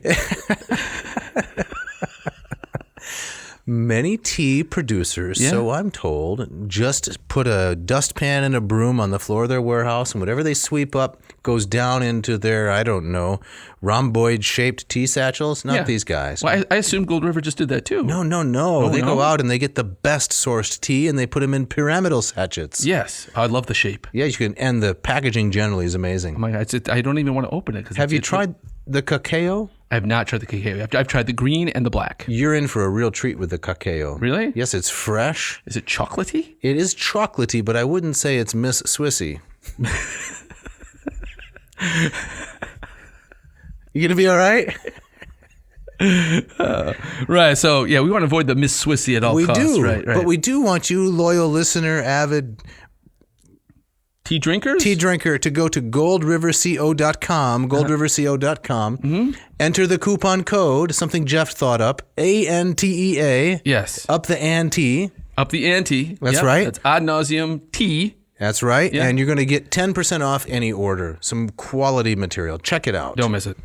Many tea producers, so I'm told, just put a dustpan and a broom on the floor of their warehouse, and whatever they sweep up goes down into their, I don't know, rhomboid-shaped tea satchels. Not these guys. Well, I assume Gold River just did that too. No. They go out and they get the best sourced tea and they put them in pyramidal sachets. Yes. I love the shape. Yeah, you can, and the packaging generally is amazing. Oh my God. I don't even want to open it. Have you tried the cacao? I have not tried the cacao. I've tried the green and the black. You're in for a real treat with the cacao. Really? Yes, it's fresh. Is it chocolatey? It is chocolatey, but I wouldn't say it's Miss Swissy. You gonna be all right? Right. So, yeah, we want to avoid the Miss Swissy at all costs. We do. Right. But we do want you, loyal listener, avid tea drinkers? tea drinker, to go to goldriverco.com, goldriverco.com, enter the coupon code, something Jeff thought up, ANTEA. Yes. Up the ante. Up the ante. That's right. That's ad nauseum tea. That's right. Yeah. And you're going to get 10% off any order. Some quality material. Check it out. Don't miss it.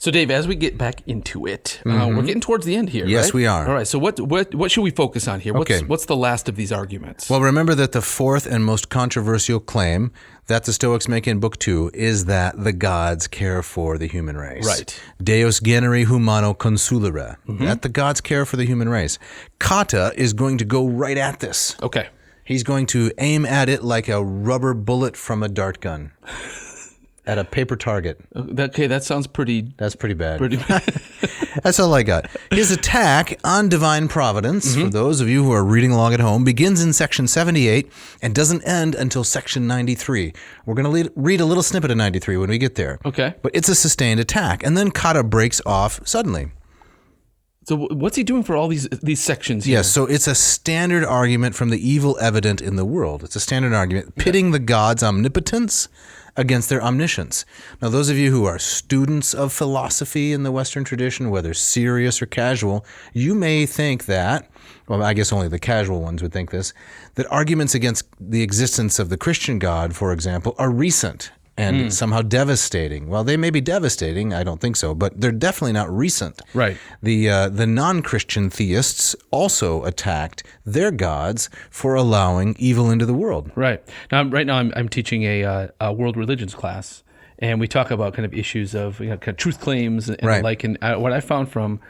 So, Dave, as we get back into it, we're getting towards the end here. Yes, right? we are. All right. So, what should we focus on here? What's the last of these arguments? Well, remember that the fourth and most controversial claim that the Stoics make in Book 2 is that the gods care for the human race. Right. Deus generi humano consulere. That the gods care for the human race. Cotta is going to go right at this. Okay. He's going to aim at it like a rubber bullet from a dart gun. At a paper target. Okay, that sounds pretty... That's pretty bad. Pretty bad. That's all I got. His attack on divine providence, for those of you who are reading along at home, begins in section 78 and doesn't end until section 93. We're going to read a little snippet of 93 when we get there. Okay. But it's a sustained attack. And then Cotta breaks off suddenly. So what's he doing for all these sections here? Yes, so it's a standard argument from the evil evident in the world. It's a standard argument pitting the gods' omnipotence against their omniscience. Now, those of you who are students of philosophy in the Western tradition, whether serious or casual, you may think that, well, I guess only the casual ones would think this, that arguments against the existence of the Christian God, for example, are recent and somehow devastating. Well, they may be devastating. I don't think so, but they're definitely not recent. Right. The non-Christian theists also attacked their gods for allowing evil into the world. Right. Right now, I'm teaching a world religions class, and we talk about kind of issues of kind of truth claims and Right. the like. And what I found from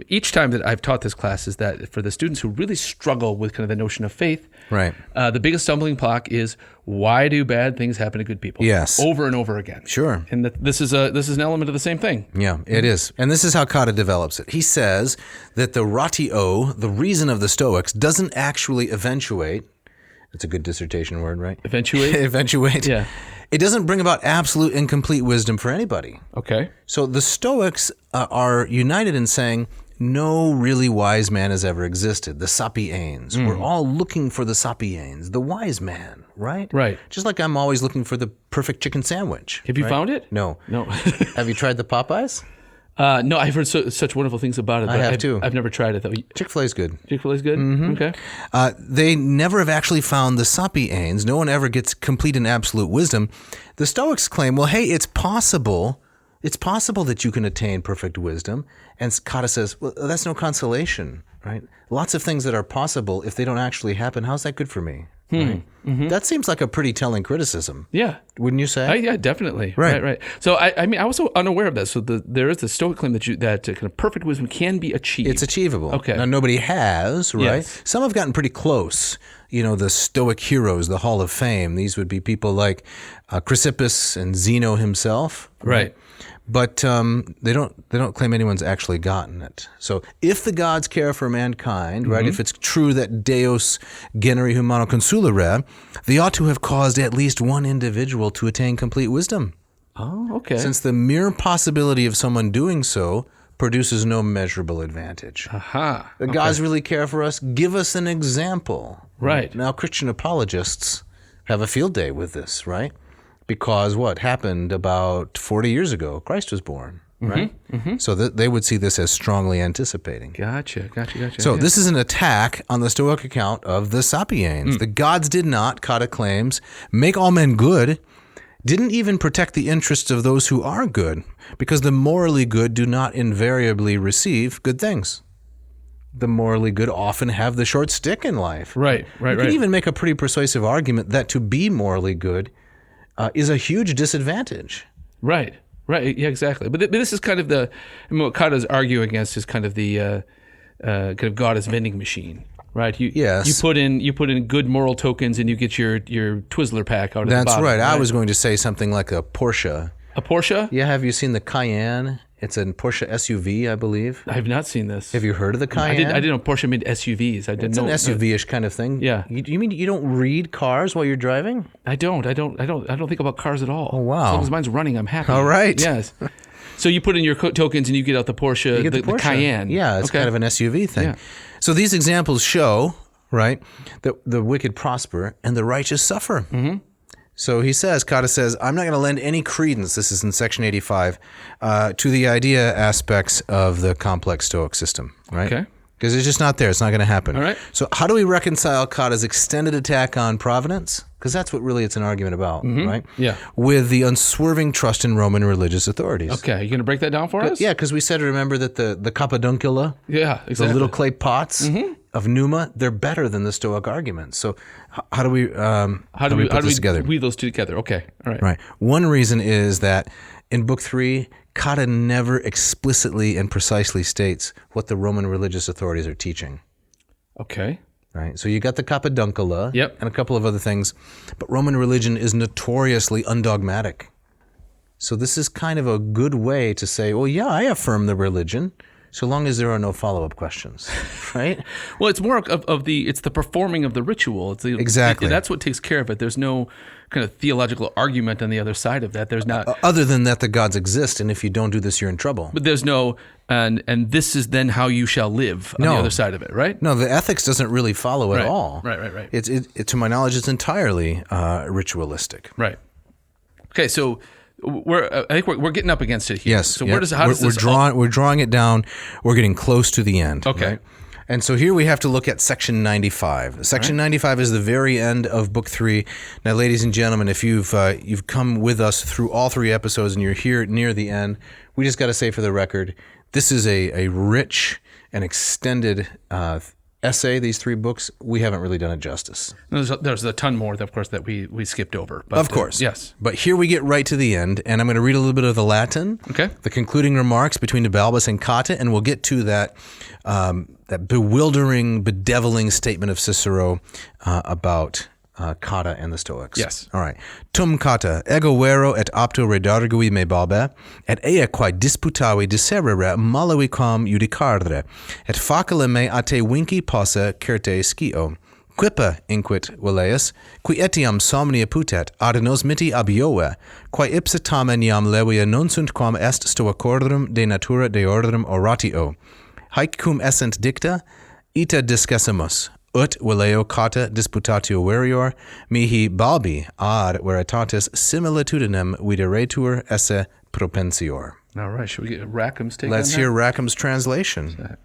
each time that I've taught this class is that for the students who really struggle with kind of the notion of faith, Right. The biggest stumbling block is, why do bad things happen to good people? Yes. Over and over again. Sure. And this is an element of the same thing. Yeah, it is. And this is how Cotta develops it. He says that the ratio, the reason of the Stoics, doesn't actually eventuate. It's a good dissertation word, right? Eventuate? Eventuate. Yeah. It doesn't bring about absolute and complete wisdom for anybody. Okay. So the Stoics are united in saying no really wise man has ever existed. The sapiens. We're all looking for the sapiens, the wise man, right? Right. Just like I'm always looking for the perfect chicken sandwich. Have you found it? No. No. Have you tried the Popeyes? No, I've heard such wonderful things about it. But I have too. I've never tried it, though. Chick-fil-A's good. Chick-fil-A's good? Okay. They never have actually found the sapiens. No one ever gets complete and absolute wisdom. The Stoics claim, well, hey, it's possible that you can attain perfect wisdom. And Cotta says, well, that's no consolation, right? Lots of things that are possible, if they don't actually happen, how's that good for me? Right? That seems like a pretty telling criticism. Yeah. Wouldn't you say? Yeah, definitely. Right. Right. So I mean, I was so unaware of that. So there is the Stoic claim that kind of perfect wisdom can be achieved. It's achievable. Okay. Now, nobody has, right? Yes. Some have gotten pretty close. You know, the Stoic heroes, the Hall of Fame. These would be people like Chrysippus and Zeno himself. Right. But they don't claim anyone's actually gotten it. So if the gods care for mankind, right, if it's true that Deus generi humano consulere, they ought to have caused at least one individual to attain complete wisdom. Oh, okay. Since the mere possibility of someone doing so produces no measurable advantage. Aha. The gods really care for us. Give us an example. Right. Now, Christian apologists have a field day with this, right? Because what happened about 40 years ago, Christ was born, right? So they would see this as strongly anticipating. Gotcha. So Yeah. this is an attack on the Stoic account of the sapiens. The gods did not, Cotta claims, make all men good, didn't even protect the interests of those who are good, because the morally good do not invariably receive good things. The morally good often have the short stick in life. Right. You can even make a pretty persuasive argument that to be morally good is a huge disadvantage. Right. Yeah, exactly. But this is kind of what Cotta's arguing against is kind of the kind of God as vending machine, right? You put in good moral tokens and you get your Twizzler pack out of the bottom. That's right. I was going to say something like a Porsche. A Porsche? Yeah, have you seen the Cayenne It's a Porsche SUV, I believe. I have not seen this. Have you heard of the Cayenne? I didn't know Porsche made SUVs. I didn't know. It's an SUV-ish kind of thing. Yeah. You mean you don't read cars while you're driving? I don't think about cars at all. Oh, wow. As long as mine's running, I'm happy. All right. Yes. So you put in your tokens and you get out the Porsche, You get the Porsche. Cayenne. Yeah, it's kind of an SUV thing. Yeah. So these examples show, right, that the wicked prosper and the righteous suffer. Mm-hmm. So Cotta says, I'm not going to lend any credence, this is in section 85, to the idea aspects of the complex Stoic system, right? Okay. Because it's just not there. It's not going to happen. All right. So how do we reconcile Cotta's extended attack on providence? Because that's what really it's an argument about, right? Yeah. With the unswerving trust in Roman religious authorities. Okay, are you going to break that down for us? Yeah, because we said, remember that the capeduncula, Yeah, exactly. the little clay pots of Numa, they're better than the Stoic arguments. So how do we put this together? Weave those two together? Okay, all right. Right. One reason is that in Book 3, Cotta never explicitly and precisely states what the Roman religious authorities are teaching. Okay. Right. So you got the capeduncula Yep. and a couple of other things, but Roman religion is notoriously undogmatic. So this is kind of a good way to say, well, yeah, I affirm the religion, so long as there are no follow-up questions, right? Well, it's more of it's the performing of the ritual. Exactly. That's what takes care of it. There's no kind of theological argument on the other side of that. There's not. Other than that, the gods exist, and if you don't do this, you're in trouble. But there's no, and this is then how you shall live on the other side of it, right? No, the ethics doesn't really follow at all. Right. It, to my knowledge, it's entirely ritualistic. Right. Okay, so I think we're getting up against it here. Yes. So yeah. We're drawing it down. We're getting close to the end. Okay. Right? And so here we have to look at section 95. Section 95 is the very end of Book 3. Now, ladies and gentlemen, if you've come with us through all 3 episodes and you're here near the end, we just got to say for the record, this is a rich and extended essay, these 3 books. We haven't really done it justice. There's a ton more, of course, that we skipped over. But, of course. Yes. But here we get right to the end, and I'm going to read a little bit of the Latin. Okay. The concluding remarks between Balbus and Cotta, and we'll get to that bewildering, bedeviling statement of Cicero about Cotta and the Stoics. Yes. All right. Tum Cotta, ego vero et apto redargui me balbe, et ea quae disputavi discerere malavi quam judicardre, et facile me ate vinci posse certe scio. Quipa inquit Velleius, qui etiam somnia putet, ad nos miti abiove, quae ipsa tamen iam levia non sunt quam est stoicorum de Natura Deorum oratio. Haec cum essent dicta, ita discessimus. Ut Velleo Cotta disputatio verior, mihi Balbi ad veritatis similitudinem videretur esse propensior. All right. Should we get Rackham's take Let's on that? hear Rackham's translation.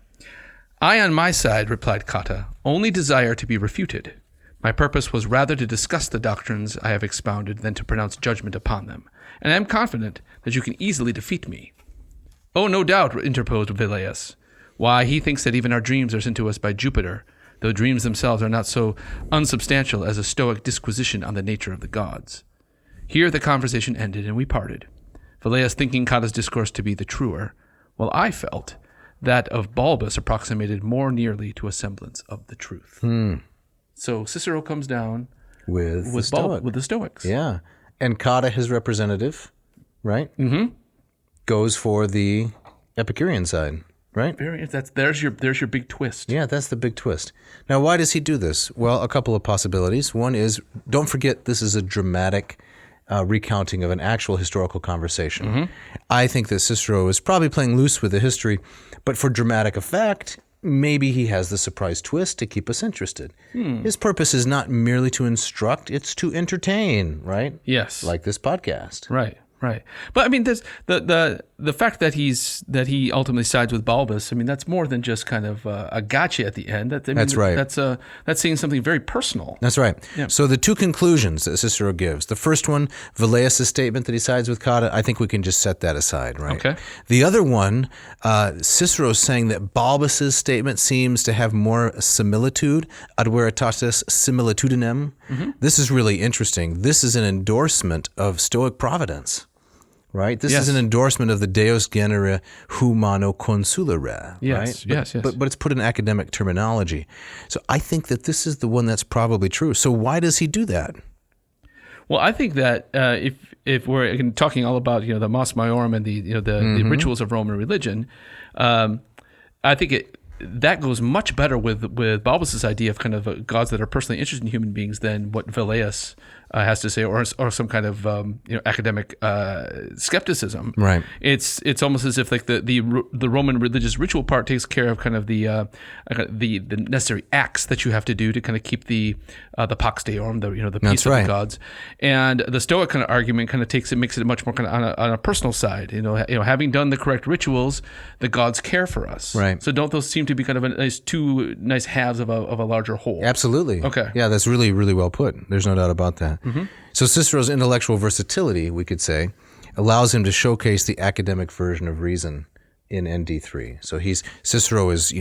I, on my side, replied Cotta, only desire to be refuted. My purpose was rather to discuss the doctrines I have expounded than to pronounce judgment upon them, and I am confident that you can easily defeat me. Oh, no doubt, interposed Velleius. Why, he thinks that even our dreams are sent to us by Jupiter, though dreams themselves are not so unsubstantial as a Stoic disquisition on the nature of the gods. Here the conversation ended, and we parted, Velleius thinking Cotta's discourse to be the truer, while I felt that of Balbus approximated more nearly to a semblance of the truth. So Cicero comes down With the Stoics. Yeah. And Cotta, his representative, right? Mm-hmm. Goes for the Epicurean side, right? There's your big twist. Yeah, that's the big twist. Now, why does he do this? Well, a couple of possibilities. One is, don't forget, this is a dramatic recounting of an actual historical conversation. Mm-hmm. I think that Cicero is probably playing loose with the history, but for dramatic effect, maybe he has the surprise twist to keep us interested. His purpose is not merely to instruct, it's to entertain, right? Yes. Like this podcast. Right. But I mean, there's the fact that he ultimately sides with Balbus. I mean, that's more than just kind of a gotcha at the end. That's right. That's saying something very personal. That's right. Yeah. So the 2 conclusions that Cicero gives. The first one, Velleius' statement that he sides with Cotta, I think we can just set that aside, right? Okay. The other one, Cicero's saying that Balbus' statement seems to have more similitude, ad veritatis similitudinem. Mm-hmm. This is really interesting. This is an endorsement of Stoic providence. Right? This is an endorsement of the Deus genere humano consulere. Yes, right? yes. But it's put in academic terminology. So I think that this is the one that's probably true. So why does he do that? Well, I think that if we're again talking all about the Mos Maiorum and the rituals of Roman religion, I think that goes much better with Balbus's idea of kind of gods that are personally interested in human beings than what Velleius has to say, or some kind of academic skepticism. Right. It's almost as if like the Roman religious ritual part takes care of kind of the necessary acts that you have to do to kind of keep the Pax Deorum, the peace of the gods, and the Stoic kind of argument kind of makes it much more kind of on a personal side. Having done the correct rituals, the gods care for us. Right. So don't those seem to be kind of two nice halves of a larger whole? Absolutely. Okay. Yeah, that's really, really well put. There's no doubt about that. Mm-hmm. So Cicero's intellectual versatility, we could say, allows him to showcase the academic version of reason in ND3. So Cicero is,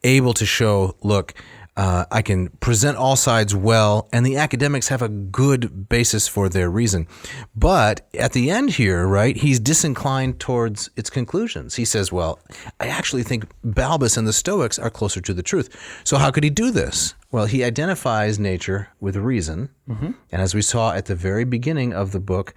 able to show, look, I can present all sides well, and the academics have a good basis for their reason. But at the end here, right, he's disinclined towards its conclusions. He says, well, I actually think Balbus and the Stoics are closer to the truth. So how could he do this? Well, he identifies nature with reason. Mm-hmm. And as we saw at the very beginning of the book,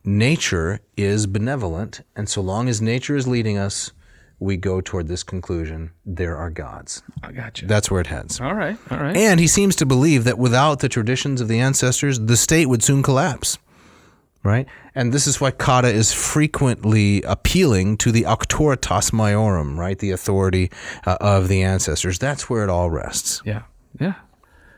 nature is benevolent. And so long as nature is leading us, we go toward this conclusion: there are gods. I got you. That's where it heads. All right. And he seems to believe that without the traditions of the ancestors, the state would soon collapse, right? And this is why Cotta is frequently appealing to the auctoritas maiorum, right? The authority of the ancestors. That's where it all rests. Yeah.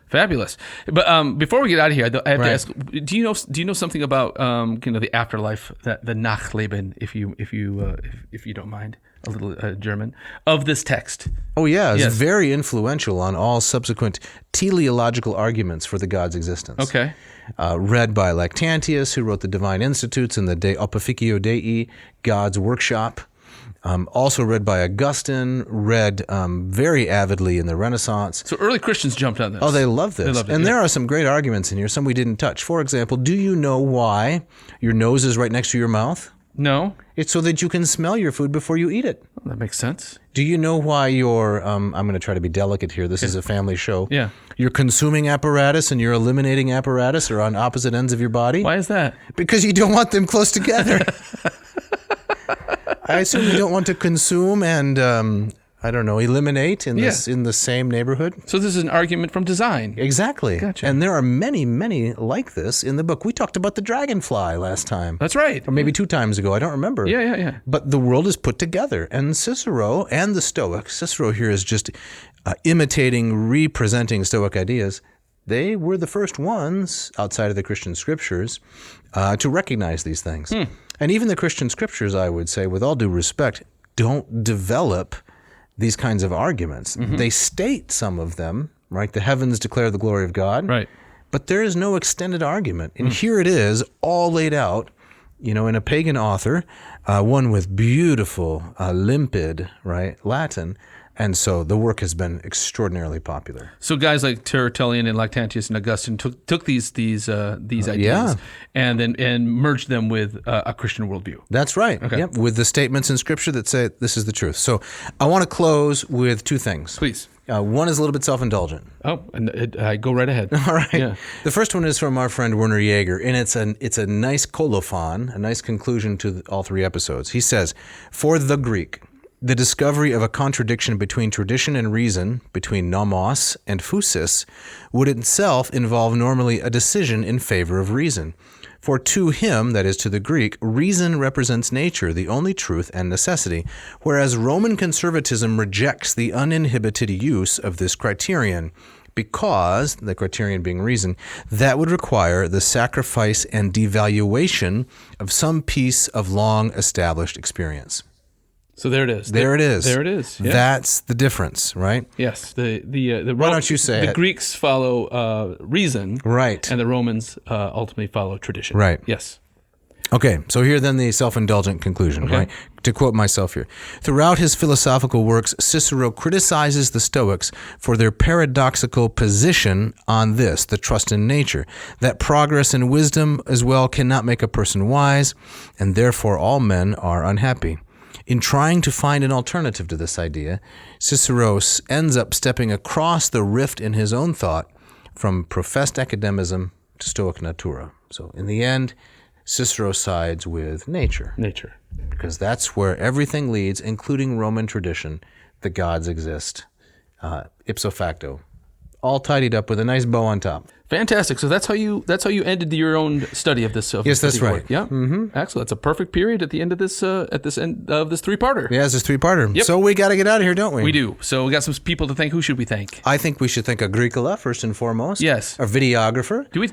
Fabulous. But before we get out of here, I have to ask: do you know something about the afterlife, the Nachleben, if you don't mind, a little German, of this text? Oh yeah, it's very influential on all subsequent teleological arguments for the god's existence. Okay. Read by Lactantius, who wrote the Divine Institutes and the De Opificio Dei, God's Workshop. Also read by Augustine, read very avidly in the Renaissance. So early Christians jumped on this. Oh, they love this. There are some great arguments in here, some we didn't touch. For example, do you know why your nose is right next to your mouth? No. It's so that you can smell your food before you eat it. Well, that makes sense. Do you know why your, I'm going to try to be delicate here, this is a family show. Yeah. Your consuming apparatus and your eliminating apparatus are on opposite ends of your body? Why is that? Because you don't want them close together. I assume you don't want to consume and, eliminate in the same neighborhood. So this is an argument from design. Exactly. Gotcha. And there are many, many like this in the book. We talked about the dragonfly last time. That's right. Or maybe 2 times ago. I don't remember. Yeah. But the world is put together. And Cicero and the Stoics, Cicero here is just imitating, representing Stoic ideas. They were the first ones outside of the Christian scriptures to recognize these things. And even the Christian scriptures, I would say, with all due respect, don't develop these kinds of arguments. Mm-hmm. They state some of them, right? The heavens declare the glory of God. Right. But there is no extended argument. And here it is, all laid out, in a pagan author, one with beautiful, limpid, right, Latin. And so the work has been extraordinarily popular. So guys like Tertullian and Lactantius and Augustine took these ideas and merged them with a Christian worldview. That's right. Okay. Yep. With the statements in Scripture that say this is the truth. So I want to close with 2 things. Please. One is a little bit self-indulgent. Oh, and I go right ahead. All right. Yeah. The first one is from our friend Werner Jaeger, and it's a nice colophon, a nice conclusion to all 3 episodes. He says, for the Greek, the discovery of a contradiction between tradition and reason, between nomos and phusis, would itself involve normally a decision in favor of reason. For to him, that is to the Greek, reason represents nature, the only truth and necessity, whereas Roman conservatism rejects the uninhibited use of this criterion, because, the criterion being reason, that would require the sacrifice and devaluation of some piece of long-established experience. So there it is. There it is. Yeah. That's the difference, right? Yes. Why don't you say the it? Greeks follow reason, right, and the Romans ultimately follow tradition, right? Yes. Okay, so here then the self-indulgent conclusion, right? To quote myself here. Throughout his philosophical works, Cicero criticizes the Stoics for their paradoxical position on this, the trust in nature, that progress and wisdom as well cannot make a person wise, and therefore all men are unhappy. In trying to find an alternative to this idea, Cicero ends up stepping across the rift in his own thought from professed academism to Stoic natura. So in the end, Cicero sides with nature. Nature. Because that's where everything leads, including Roman tradition. The gods exist, ipso facto, all tidied up with a nice bow on top. Fantastic. So that's how you ended your own study of this. Yes, that's right. Yeah. Mm-hmm. Excellent. That's a perfect period at the end of this end of this three-parter. Yeah, it's this three-parter. Yep. So we got to get out of here, don't we? We do. So we got some people to thank. Who should we thank? I think we should thank Agricola first and foremost. Yes. Our videographer. Do we?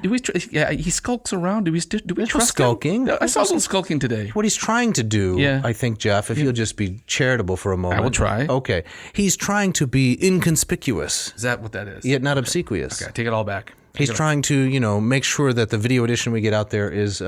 Yeah, he skulks around. Do we trust skulking. him? I saw a little skulking today. What he's trying to do, Yeah. I think, Jeff, if you'll just be charitable for a moment. I will try. Okay. He's trying to be inconspicuous, Is that what that is? yet not obsequious. Okay, take it all back. He's trying to, make sure that the video edition we get out there is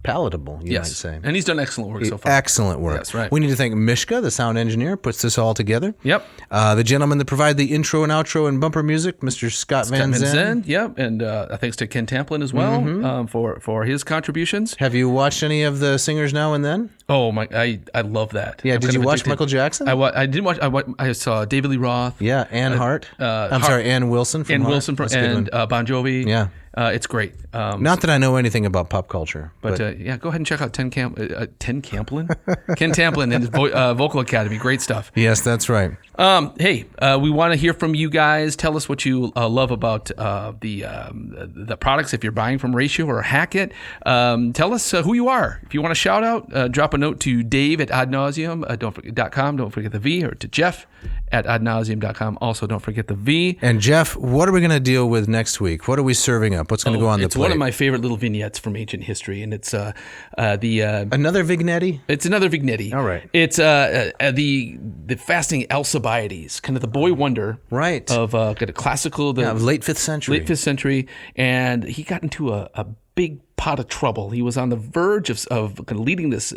palatable, you might say. And he's done excellent work so far. Excellent work. That's right. We need to thank Mishka, the sound engineer, puts this all together. Yep. The gentleman that provided the intro and outro and bumper music, Mr. Scott Van Zandt. Yep. And thanks to Ken Tamplin as well for his contributions. Have you watched any of the Singers Now and Then? Oh my! I love that. Yeah. I'm Did kind you of watch addicted. Michael Jackson? I didn't watch. I saw David Lee Roth. Yeah. Anne Hart. Anne Wilson from Ann Hart. Wilson That's a good one. Bon Jovi. Yeah. It's great. Not that I know anything about pop culture, But yeah, go ahead and check out Ken Tamplin and his Vocal Academy. Great stuff. yes, that's right. Hey, we want to hear from you guys. Tell us what you love about the products. If you're buying from Ratio or Hackett, tell us who you are. If you want a shout out, drop a note to Dave at adnauseum.com. Don't forget the V, or to Jeff at adnauseum.com. Also, don't forget the V. And Jeff, what are we going to deal with next week? What are we serving up? What's going to go on the plate? It's one of my favorite little vignettes from ancient history, and it's another vignette. It's another vignette. All right. It's the fasting Alcibiades, kind of the boy wonder, Right. of kind of classical, Late 5th century. late 5th century, and he got into a big pot of trouble. He was on the verge of kind of leading this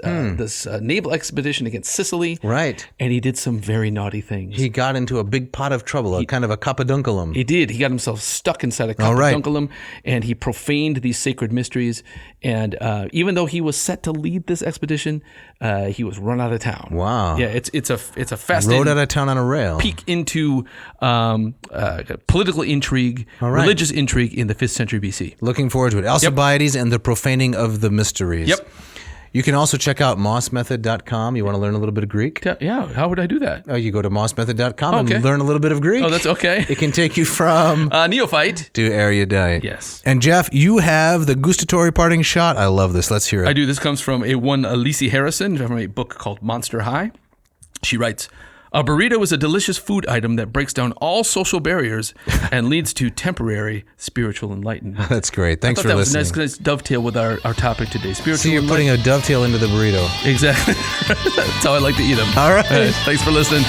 naval expedition against Sicily. Right. And he did some very naughty things. He got into a big pot of trouble, a kind of a capeduncula. He did. He got himself stuck inside a All right. capeduncula, and he profaned these sacred mysteries. And even though he was set to lead this expedition, he was run out of town. Wow. Yeah, it's a fascinating Rode out of town on a rail. peek into political intrigue, right. religious intrigue in the 5th century BC. Looking forward to it. Alcibiades and the profaning of the mysteries. Yep. You can also check out mossmethod.com. You want to learn a little bit of Greek? Yeah, how would I do that? You go to mossmethod.com Okay. and learn a little bit of Greek. Oh, that's okay. It can take you from Neophyte. to erudite. Yes. And Jeff, you have the gustatory parting shot. I love this. Let's hear it. I do. This comes from Lisi Harrison from a book called Monster High. She writes, "A burrito is a delicious food item that breaks down all social barriers and leads to temporary spiritual enlightenment." That's great. Thanks I for thought that listening. was a nice dovetail with our topic today. Spiritual See, you're putting a dovetail into the burrito. Exactly. That's how I like to eat them. All right. Thanks for listening.